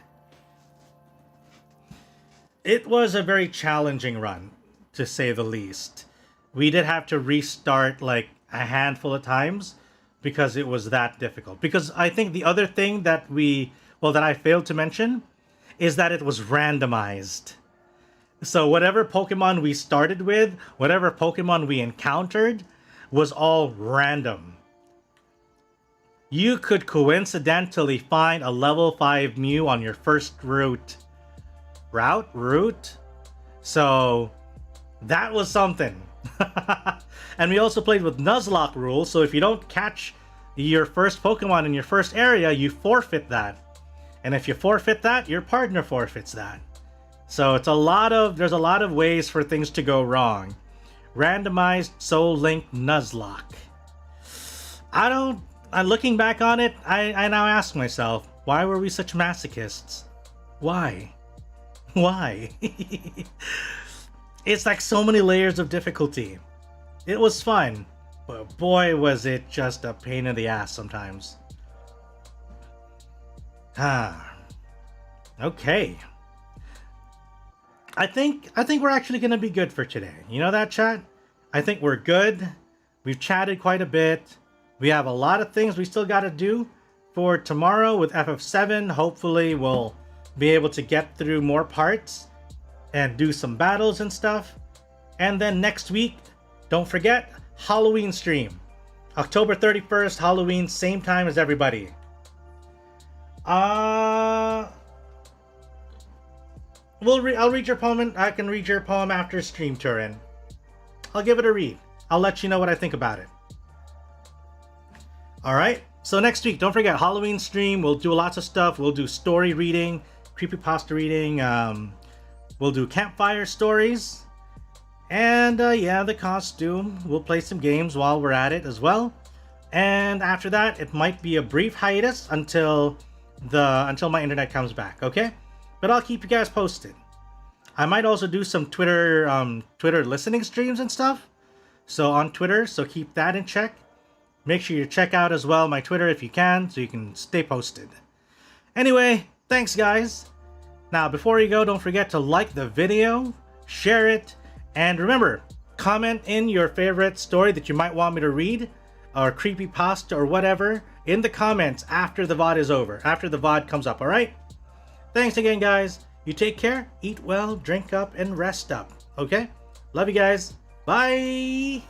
S1: It was a very challenging run, to say the least. We did have to restart like a handful of times because it was that difficult. Because I think the other thing that I failed to mention is that it was randomized. So whatever Pokemon we started with, whatever Pokemon we encountered, was all random. You could coincidentally find a level 5 Mew on your first route. So that was something. And we also played with Nuzlocke rules, so if you don't catch your first Pokemon in your first area, you forfeit that. And if you forfeit that, your partner forfeits that. So there's a lot of ways for things to go wrong. Randomized Soul Link Nuzlocke. Looking back on it, I now ask myself, why were we such masochists? Why? It's like so many layers of difficulty. It was fun, but boy was it just a pain in the ass sometimes. Okay. I think we're actually gonna be good for today. You know that, chat? I think we're good. We've chatted quite a bit. We have a lot of things we still gotta do for tomorrow with FF7. Hopefully we'll be able to get through more parts and do some battles and stuff. And then next week, don't forget, Halloween stream. October 31st, Halloween, same time as everybody. I'll read your poem, and I can read your poem after stream, Turin. I'll give it a read. I'll let you know what I think about it. Alright, so next week, don't forget, Halloween stream. We'll do lots of stuff. We'll do story reading, creepypasta reading, we'll do campfire stories. And the costume. We'll play some games while we're at it as well. And after that, it might be a brief hiatus until until my internet comes back, okay? But I'll keep you guys posted. I might also do some Twitter listening streams and stuff. So on Twitter, so keep that in check. Make sure you check out as well my Twitter if you can, so you can stay posted. Anyway, thanks guys. Now before you go, don't forget to like the video, share it, and remember, comment in your favorite story that you might want me to read, or creepypasta or whatever, in the comments after the VOD is over, after the VOD comes up, alright? Thanks again guys. You take care, eat well, drink up, and rest up, okay? Love you guys. Bye!